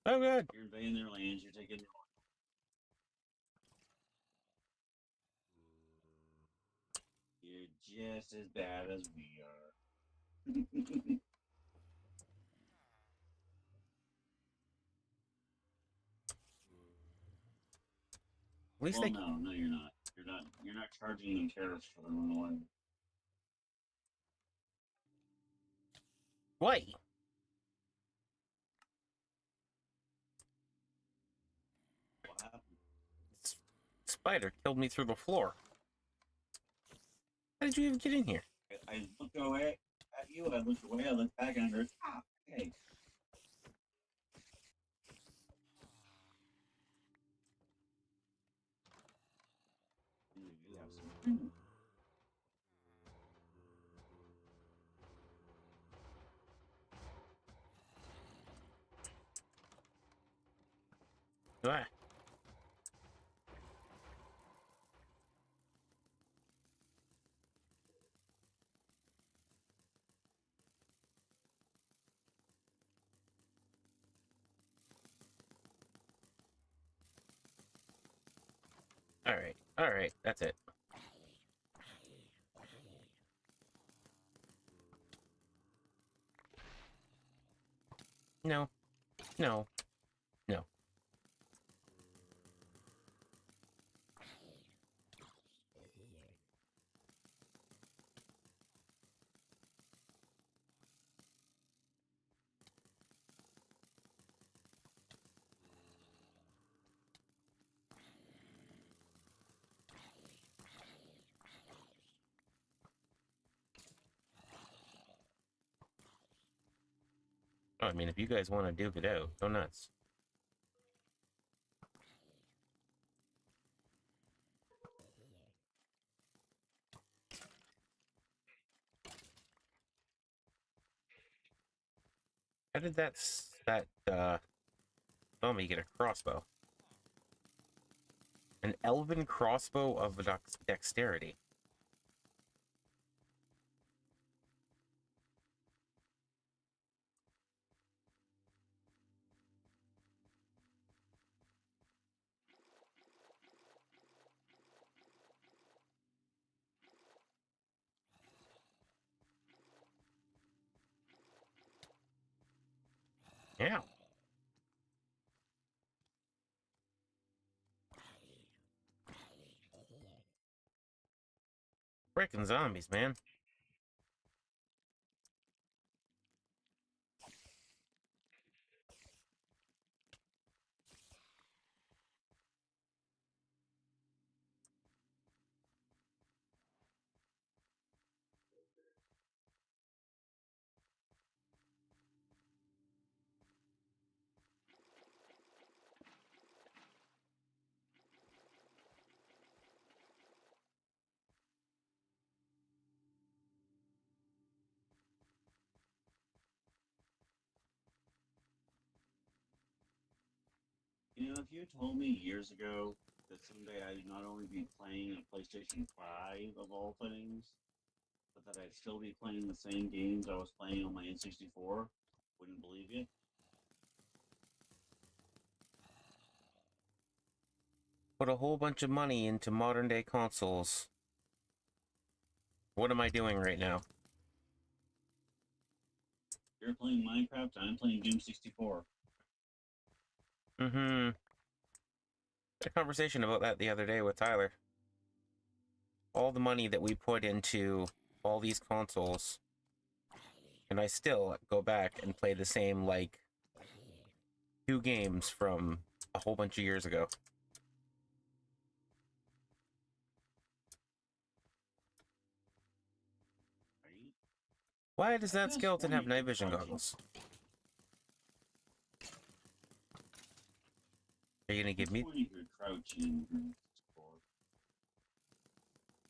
Oh, good. You're invading their lands. You're taking their oil. You're just as bad as we are. At least Well, they... no, you're not. You're not. You're not charging them tariffs for them on oil. Why? What happened? Spider killed me through the floor. How did you even get in here? I looked away at you. I looked away. I looked back, and I heard, ah, hey. You have some. Ah. All right, that's it. No, no, no. I mean, if you guys want to duke it out, go nuts. How did that zombie get a crossbow? An elven crossbow of dexterity. Yeah. Frickin' zombies, man. You know, if you told me years ago that someday I'd not only be playing a PlayStation 5 of all things, but that I'd still be playing the same games I was playing on my N64, wouldn't believe you. Put a whole bunch of money into modern day consoles. What am I doing right now? You're playing Minecraft, and I'm playing Doom 64. Mm-hmm. Had a conversation about that the other day with Tyler. All the money that we put into all these consoles, and I still go back and play the same, like, 2 games from a whole bunch of years ago. Right? Why does that Just skeleton when have you night could vision crouch goggles? Are you gonna give me... When you could crouch in Doom 64.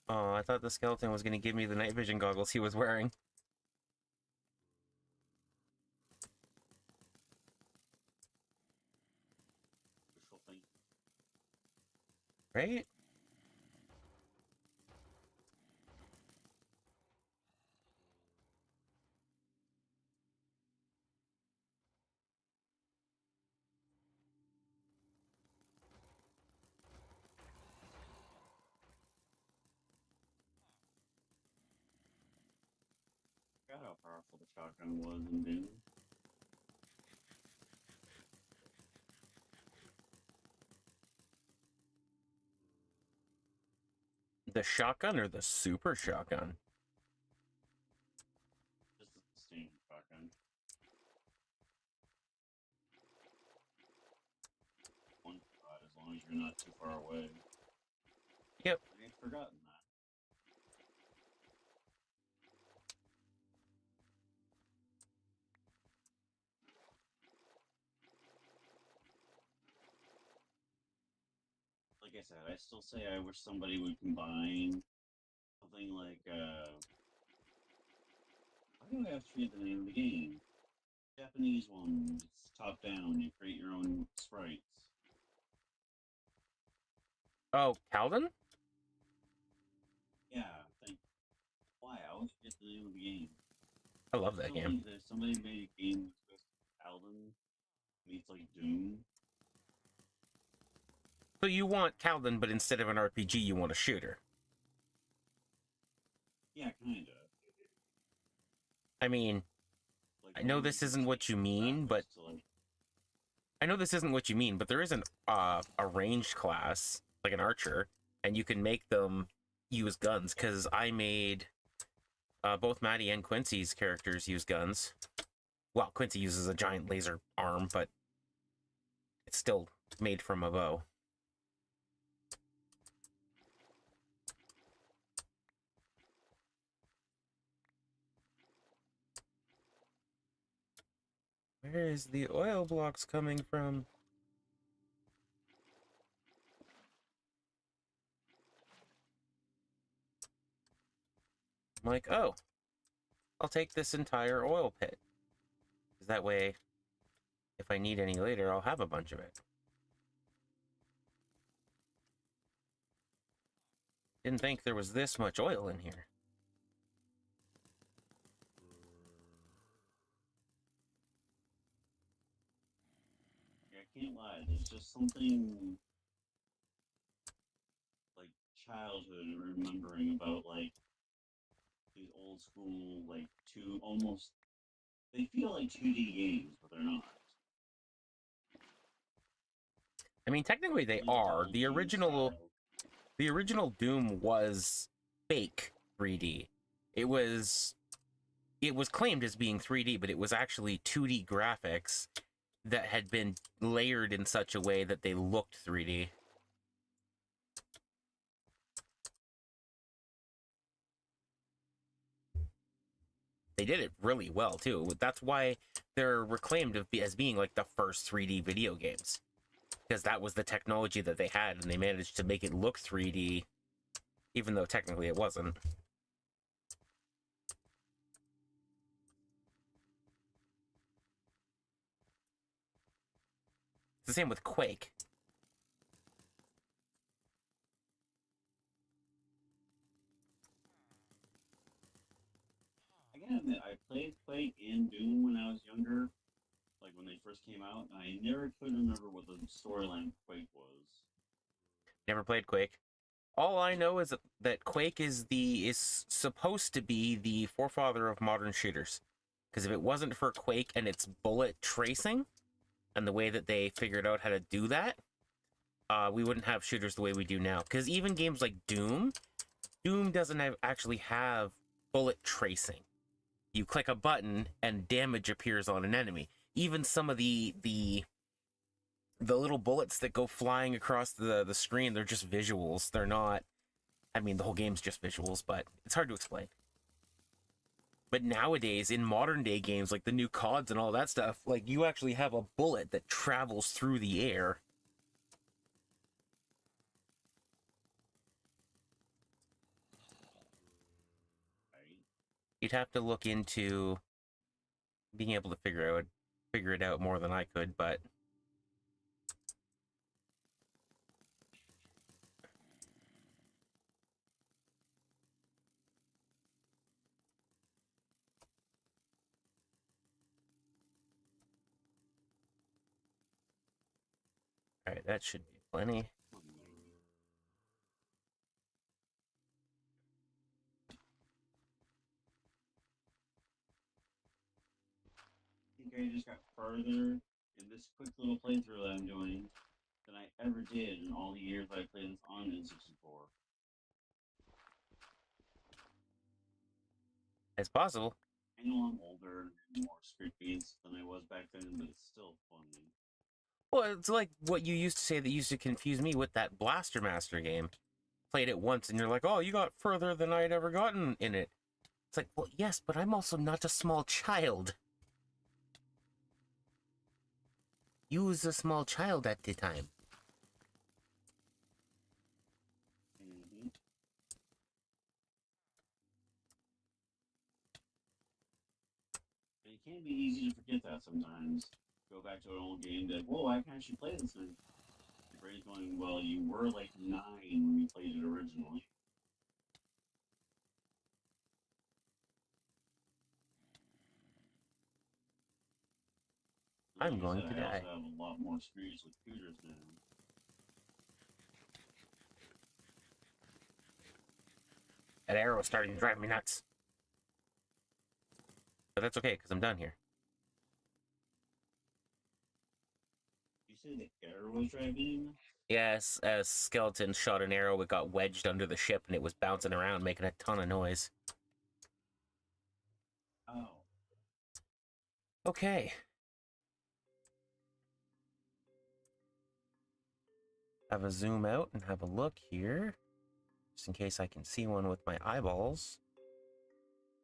Oh, I thought the skeleton was gonna give me the night vision goggles he was wearing. Crucial thing. Right? Forgot how powerful the shotgun was in Doom. The shotgun or the super shotgun? Just the standard shotgun. One shot as long as you're not too far away. Yep. I had forgotten that. Like I said, I still say I wish somebody would combine something like, how do I have to read the name of the game? Japanese one, it's top down, you create your own sprites. Oh, Calvin? Yeah, thank why? I always forget the name of the game. I love that game. If somebody made a game with Alden meets like Doom. So you want Calvin, but instead of an RPG, you want a shooter. Yeah, kinda. I mean, Like I know this isn't what you mean, but I know this isn't what you mean, but there is a ranged class, like an archer, and you can make them use guns, because I made both Maddie and Quincy's characters use guns. Well, Quincy uses a giant laser arm, but it's still made from a bow. Where is the oil blocks coming from? I'm like, oh, I'll take this entire oil pit. Because that way, if I need any later, I'll have a bunch of it. Didn't think there was this much oil in here. Yeah, I can't lie. There's just something like childhood remembering about like these old school like two almost they feel like 2D games, but they're not. I mean, technically they Like the are. old Doom style. The original Doom was fake 3D. It was claimed as being 3D, but it was actually 2D graphics that had been layered in such a way that they looked 3D. They did it really well too. That's why they're reclaimed as being like the first 3D video games, because that was the technology that they had, and they managed to make it look 3D, even though technically it wasn't. It's the same with Quake. I gotta admit, I played Quake and Doom when I was younger, like when they first came out, and I never could remember what the storyline of Quake was. Never played Quake. All I know is that Quake is supposed to be the forefather of modern shooters, Because if it wasn't for Quake and its bullet tracing, and the way that they figured out how to do that, we wouldn't have shooters the way we do now. Because even games like Doom doesn't actually have bullet tracing. You click a button and damage appears on an enemy. Even some of the little bullets that go flying across the screen, they're just visuals. They're not, I mean, the whole game's just visuals, but it's hard to explain. But nowadays, in modern day games, like the new CODs and all that stuff, like you actually have a bullet that travels through the air. Right? You'd have to look into being able to figure it out more than I could, but all right, that should be plenty. I think I just got further in this quick little playthrough that I'm doing than I ever did in all the years I played this on N64. It's possible. I know I'm older and more script-based than I was back then, but it's still funny. Well, it's like what you used to say that used to confuse me with that Blaster Master game. Played it once and you're like, oh, you got further than I'd ever gotten in it. It's like, well, yes, but I'm also not a small child. You was a small child at the time. Mm-hmm. It can be easy to forget that sometimes. Go back to an old game that, whoa, I can actually play this thing. Your brain's going, well, you were like 9 when you played it originally. Like I'm I going said, to I also die. have a lot more experience with computers now. That arrow is starting to drive me nuts. But that's okay, because I'm done here. You said the arrow was driving you? Yes, as Skeleton shot an arrow, it got wedged under the ship and it was bouncing around, making a ton of noise. Oh. Okay. Have a zoom out and have a look here. Just in case I can see one with my eyeballs.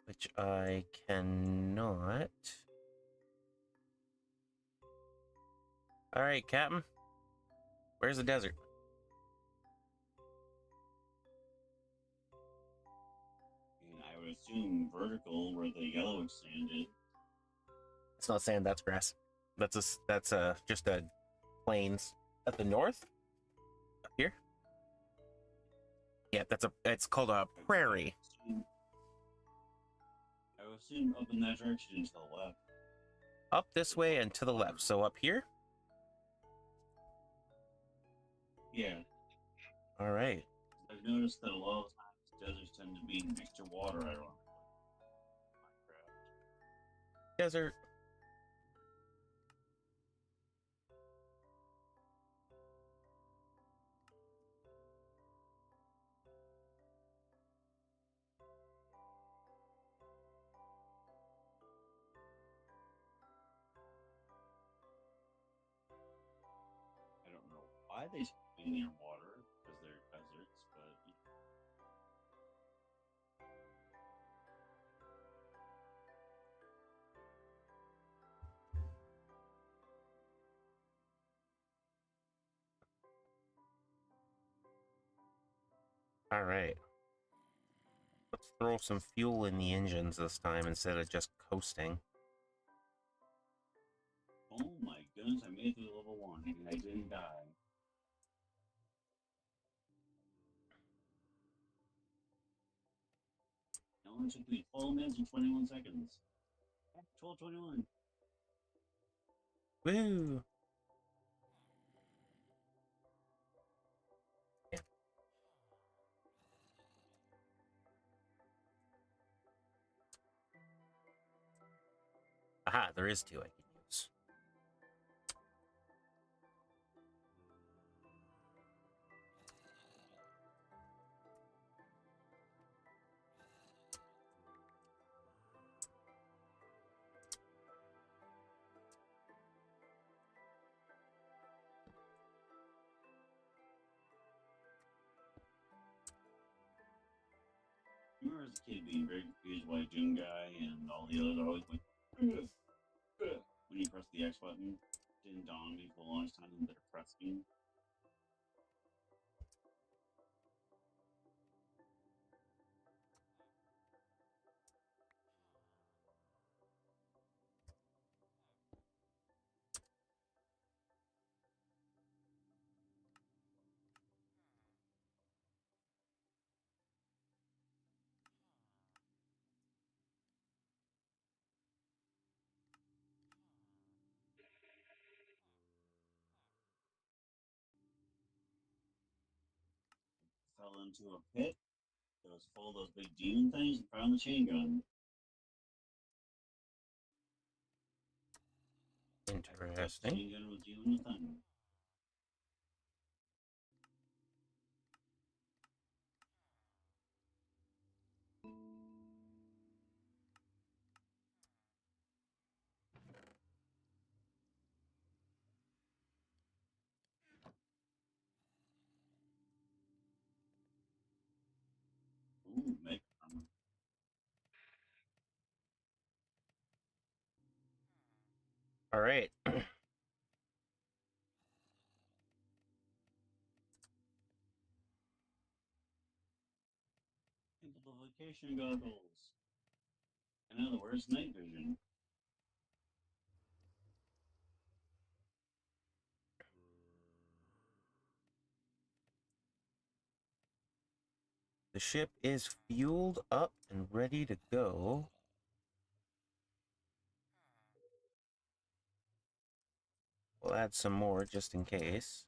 Which I cannot. Alright, Captain. Where's the desert? And I would assume vertical where the yellow expanded. It's not sand, that's grass. That's just a plains at the north. Up here. Yeah, it's called a prairie. I would assume up in that direction to the left. Up this way and to the left. So up here. Yeah. All right. I've noticed that a lot of times deserts tend to be next to water, ironically. Minecraft. Desert. I don't know why they stay near water, because they're deserts, but All right. Let's throw some fuel in the engines this time instead of just coasting. oh my goodness, I made it through level 1 and I didn't die. It only took me 12 minutes and 21 seconds. 12:21. Woo! Yeah. Aha, there is two I can use. I remember as a kid being very confused why Doom Guy and all the others always went "Ugh, ugh," when you press the X button. Didn't dawn on me for the longest time that they're pressing. Fell into a pit that was full of those big demon things and found the chain gun. Interesting. Chain gun was doing the thing. Ooh, make armor. All right. Amplification goggles. In other words, night vision. The ship is fueled up and ready to go. We'll add some more just in case.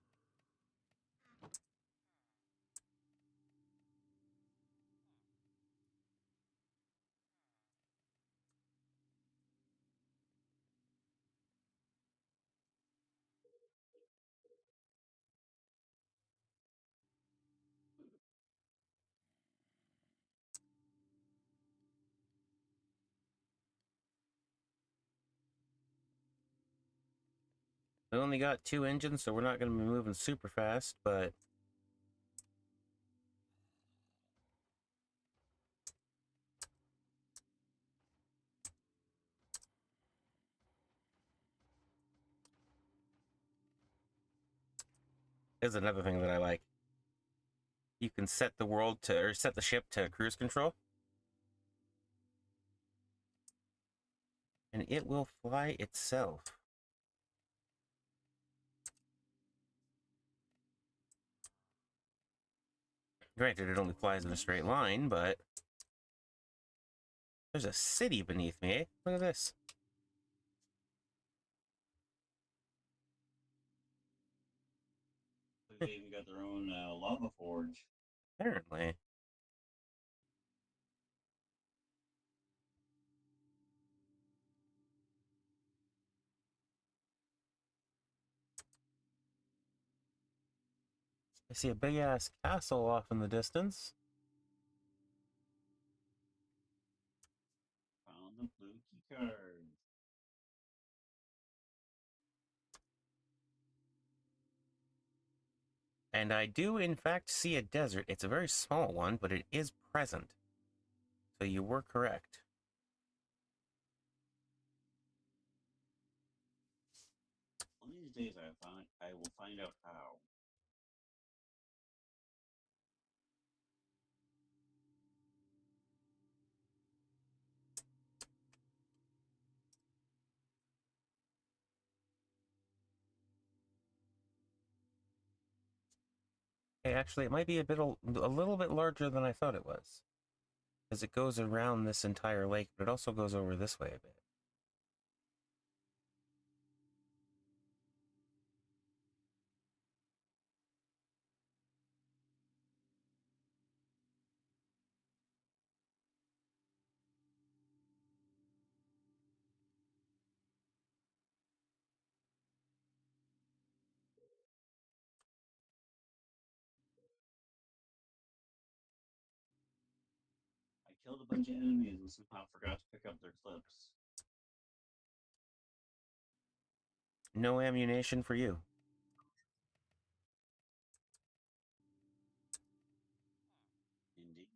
We only got 2 engines, so we're not going to be moving super fast, but there's another thing that I like. You can set the world to, or set the ship to cruise control, and it will fly itself. Granted, it only flies in a straight line, but there's a city beneath me, eh? Look at this. They even got their own lava forge. Apparently. I see a big-ass castle off in the distance. Found the blue key card. And I do, in fact, see a desert. It's a very small one, but it is present. So you were correct. One of these days I will find out how. Hey, actually, it might be a little bit larger than I thought it was. Because it goes around this entire lake, but it also goes over this way a bit. killed a bunch of enemies and somehow forgot to pick up their clips. No ammunition for you. Indeed.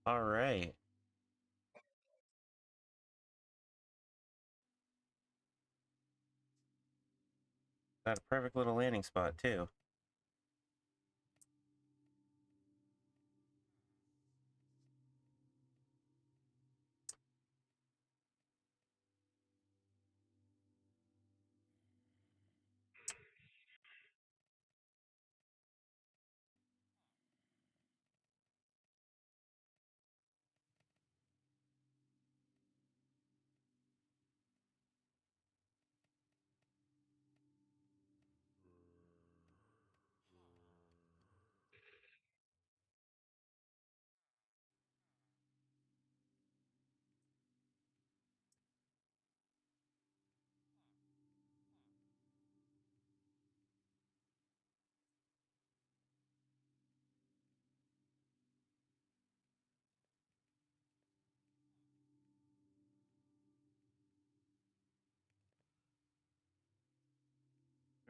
All right. Got a perfect little landing spot, too.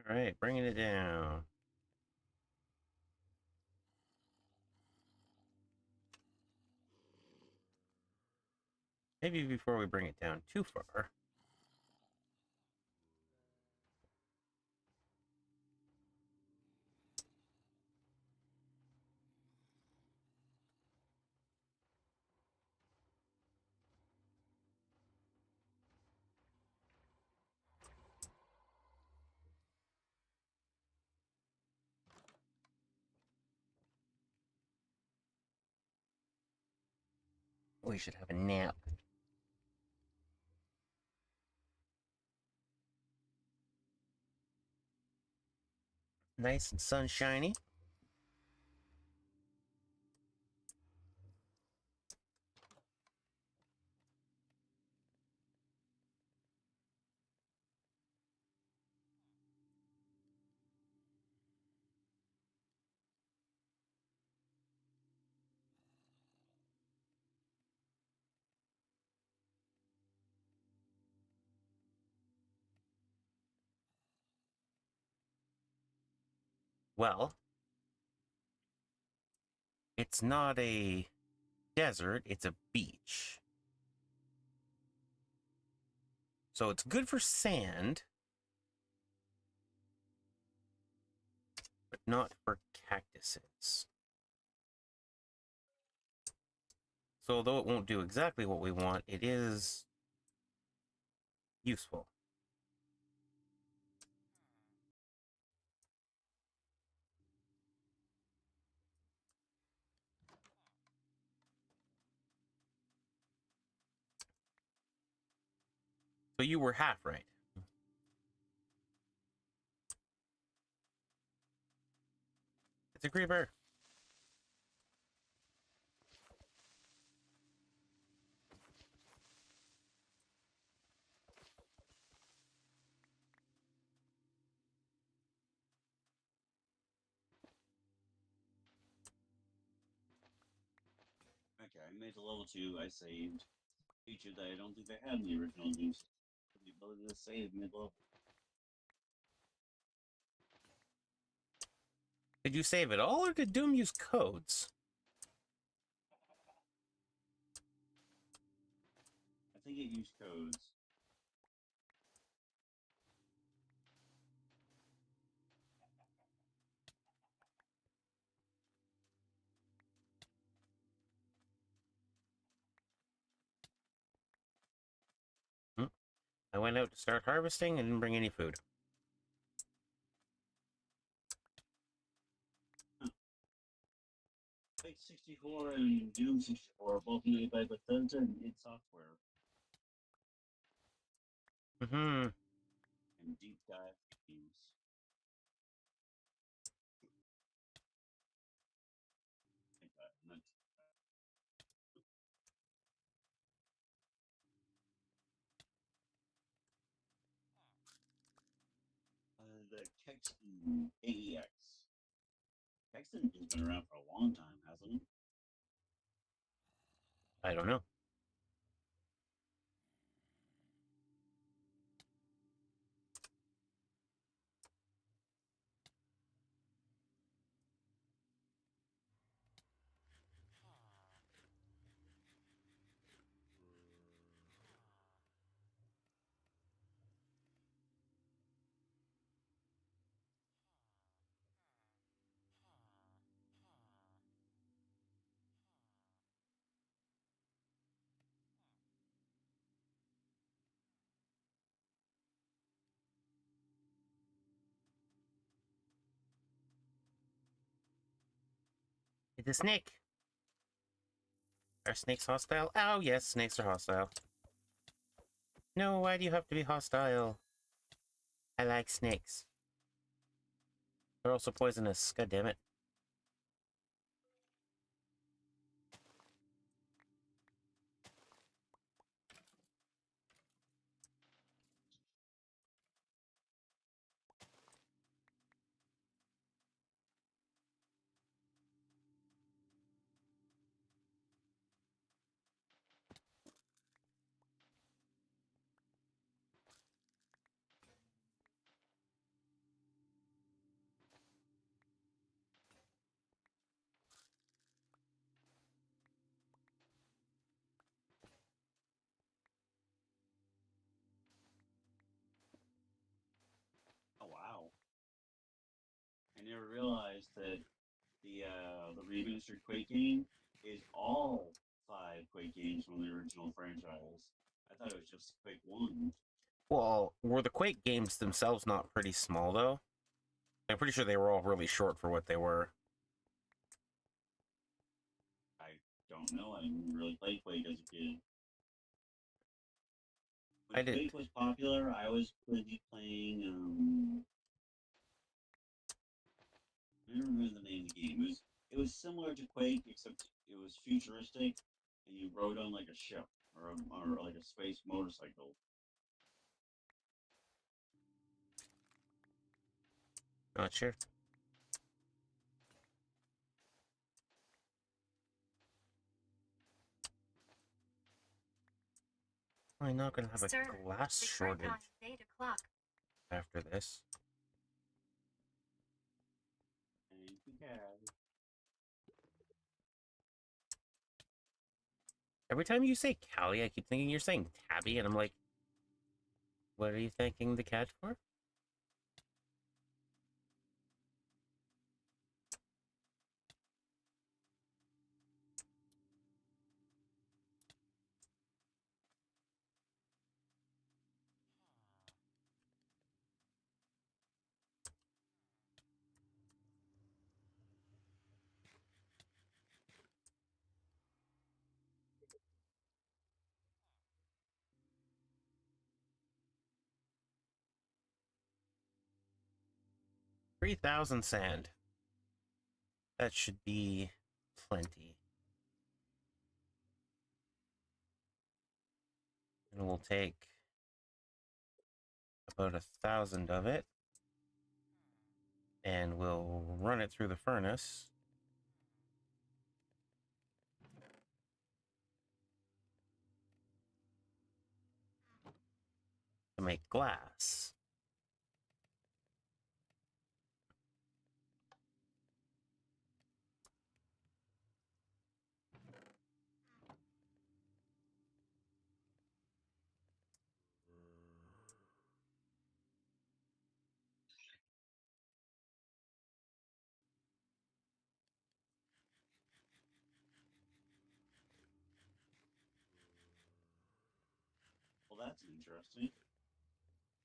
All right, bringing it down. Maybe before we bring it down too far. We should have a nap. Nice and sunshiny. Well, it's not a desert, it's a beach. So it's good for sand, but not for cactuses. So although it won't do exactly what we want, it is useful. So you were half right. It's a creeper. Okay, I made the level 2. I saved a feature that I don't think they had in the original games. The ability to save mid-level. Did you save it all, or did Doom use codes? I think it used codes. I went out to start harvesting and didn't bring any food. Like 64 and Doom 64 are both made by Bethesda and id Software. Mm-hmm. And deep dive games. been around for a long time, hasn't it? I don't know. It's a snake. Are snakes hostile? Oh, yes, snakes are hostile. No, why do you have to be hostile? I like snakes. They're also poisonous. God damn it. Oh wow! I never realized that the remastered Quake game is all 5 Quake games from the original franchise. I thought it was just Quake One. Well, were the Quake games themselves not pretty small, though? I'm pretty sure they were all really short for what they were. I don't know. I didn't really play Quake as a kid. I When did. Quake was popular, I was busy playing. I don't remember the name of the game. It was similar to Quake, except it was futuristic, and you rode on like a ship or like a space motorcycle. Not sure. I'm not gonna have a Sir, glass the current shortage time is 8 o'clock. after this. And yeah, Every time you say Callie, I keep thinking you're saying Tabby, and I'm like, what are you thanking the cat for? 3,000 sand. That should be plenty. And we'll take about 1,000 of it. And we'll run it through the furnace. To make glass. well, that's interesting.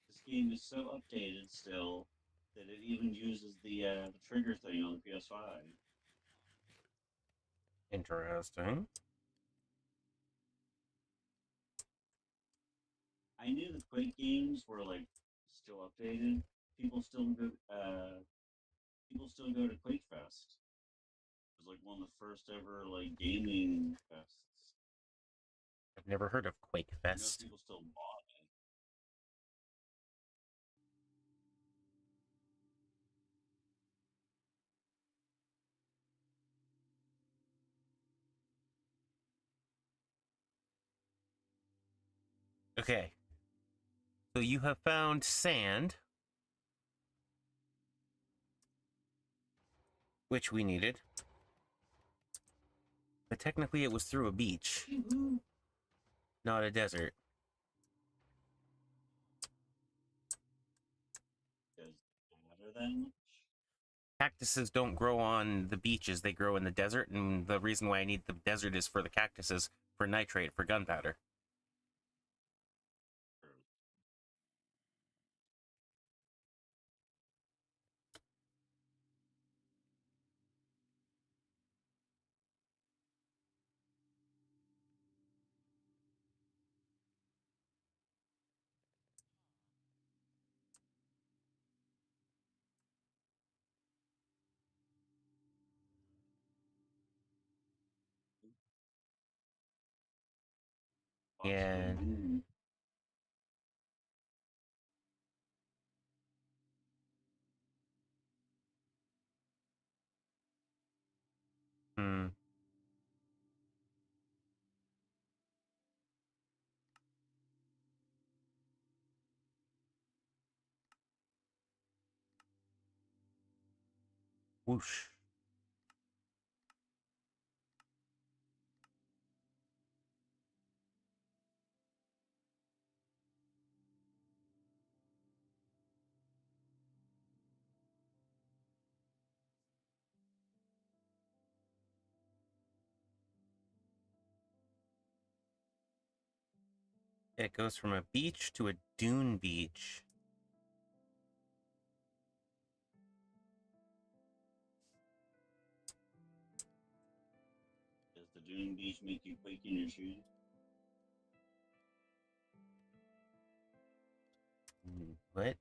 This game is so updated still that it even uses the trigger thing on the PS5. Interesting. I knew the Quake games were like still updated. People still go. People still go to Quake Fest. It was like one of the first ever like gaming fests. I've never heard of Quake I know Fest. people still bought it. Okay. So you have found sand, which we needed. But technically it was through a beach, not a desert. Does it matter that much? Cactuses don't grow on the beaches, they grow in the desert, and the reason why I need the desert is for the cactuses, for nitrate, for gunpowder. True. And Possibly. hmm, whoosh. It goes from a beach to a dune beach. Does the dune beach make you quake in your shoes? What?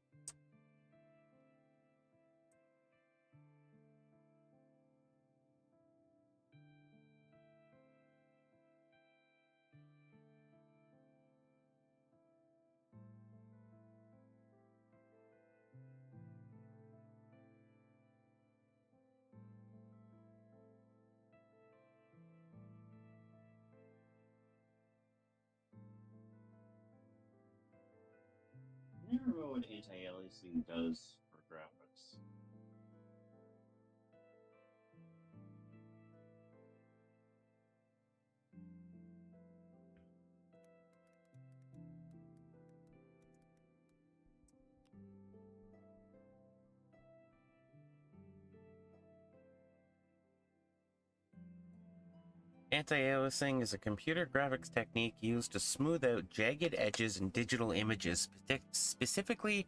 I never know what anti-aliasing does for graphics. Anti-aliasing is a computer graphics technique used to smooth out jagged edges in digital images, specifically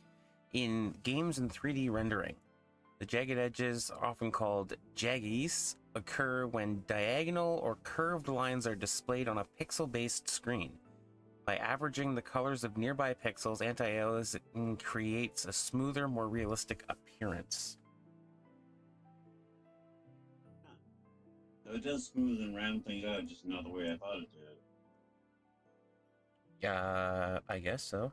in games and 3D rendering. The jagged edges, often called jaggies, occur when diagonal or curved lines are displayed on a pixel-based screen. By averaging the colors of nearby pixels, anti-aliasing creates a smoother, more realistic appearance. So it does smooth and round things out, just not the way I thought it did. I guess so.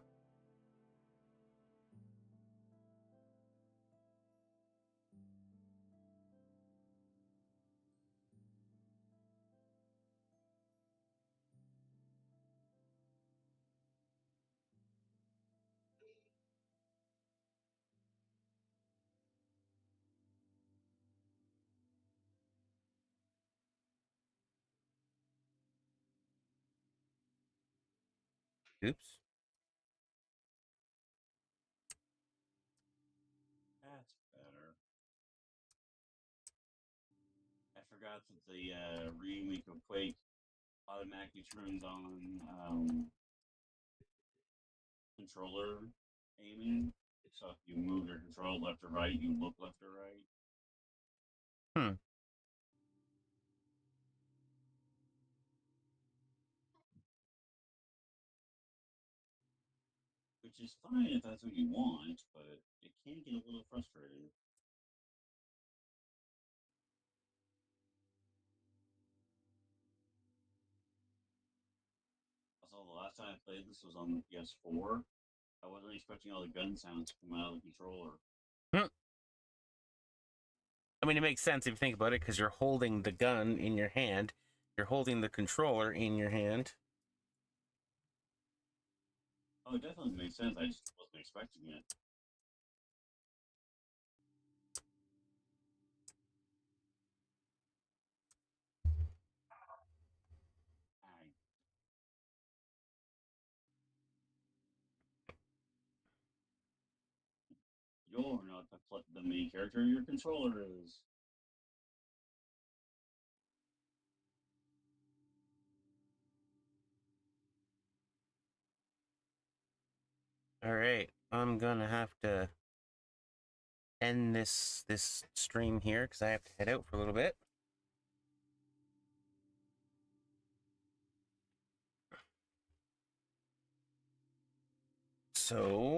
Oops. That's better. I forgot that the remake of Quake automatically turns on controller aiming. So if you move your controller left or right, you look left or right. Hmm. Which is fine if that's what you want, but it can get a little frustrating. Also, the last time I played this was on the PS4. I wasn't expecting all the gun sounds to come out of the controller. Hmm. I mean, it makes sense if you think about it, because you're holding the gun in your hand, you're holding the controller in your hand. Oh, it definitely makes sense. I just wasn't expecting it. I, you're not the main character. Your controller is. All right, I'm gonna have to end this stream here because I have to head out for a little bit. So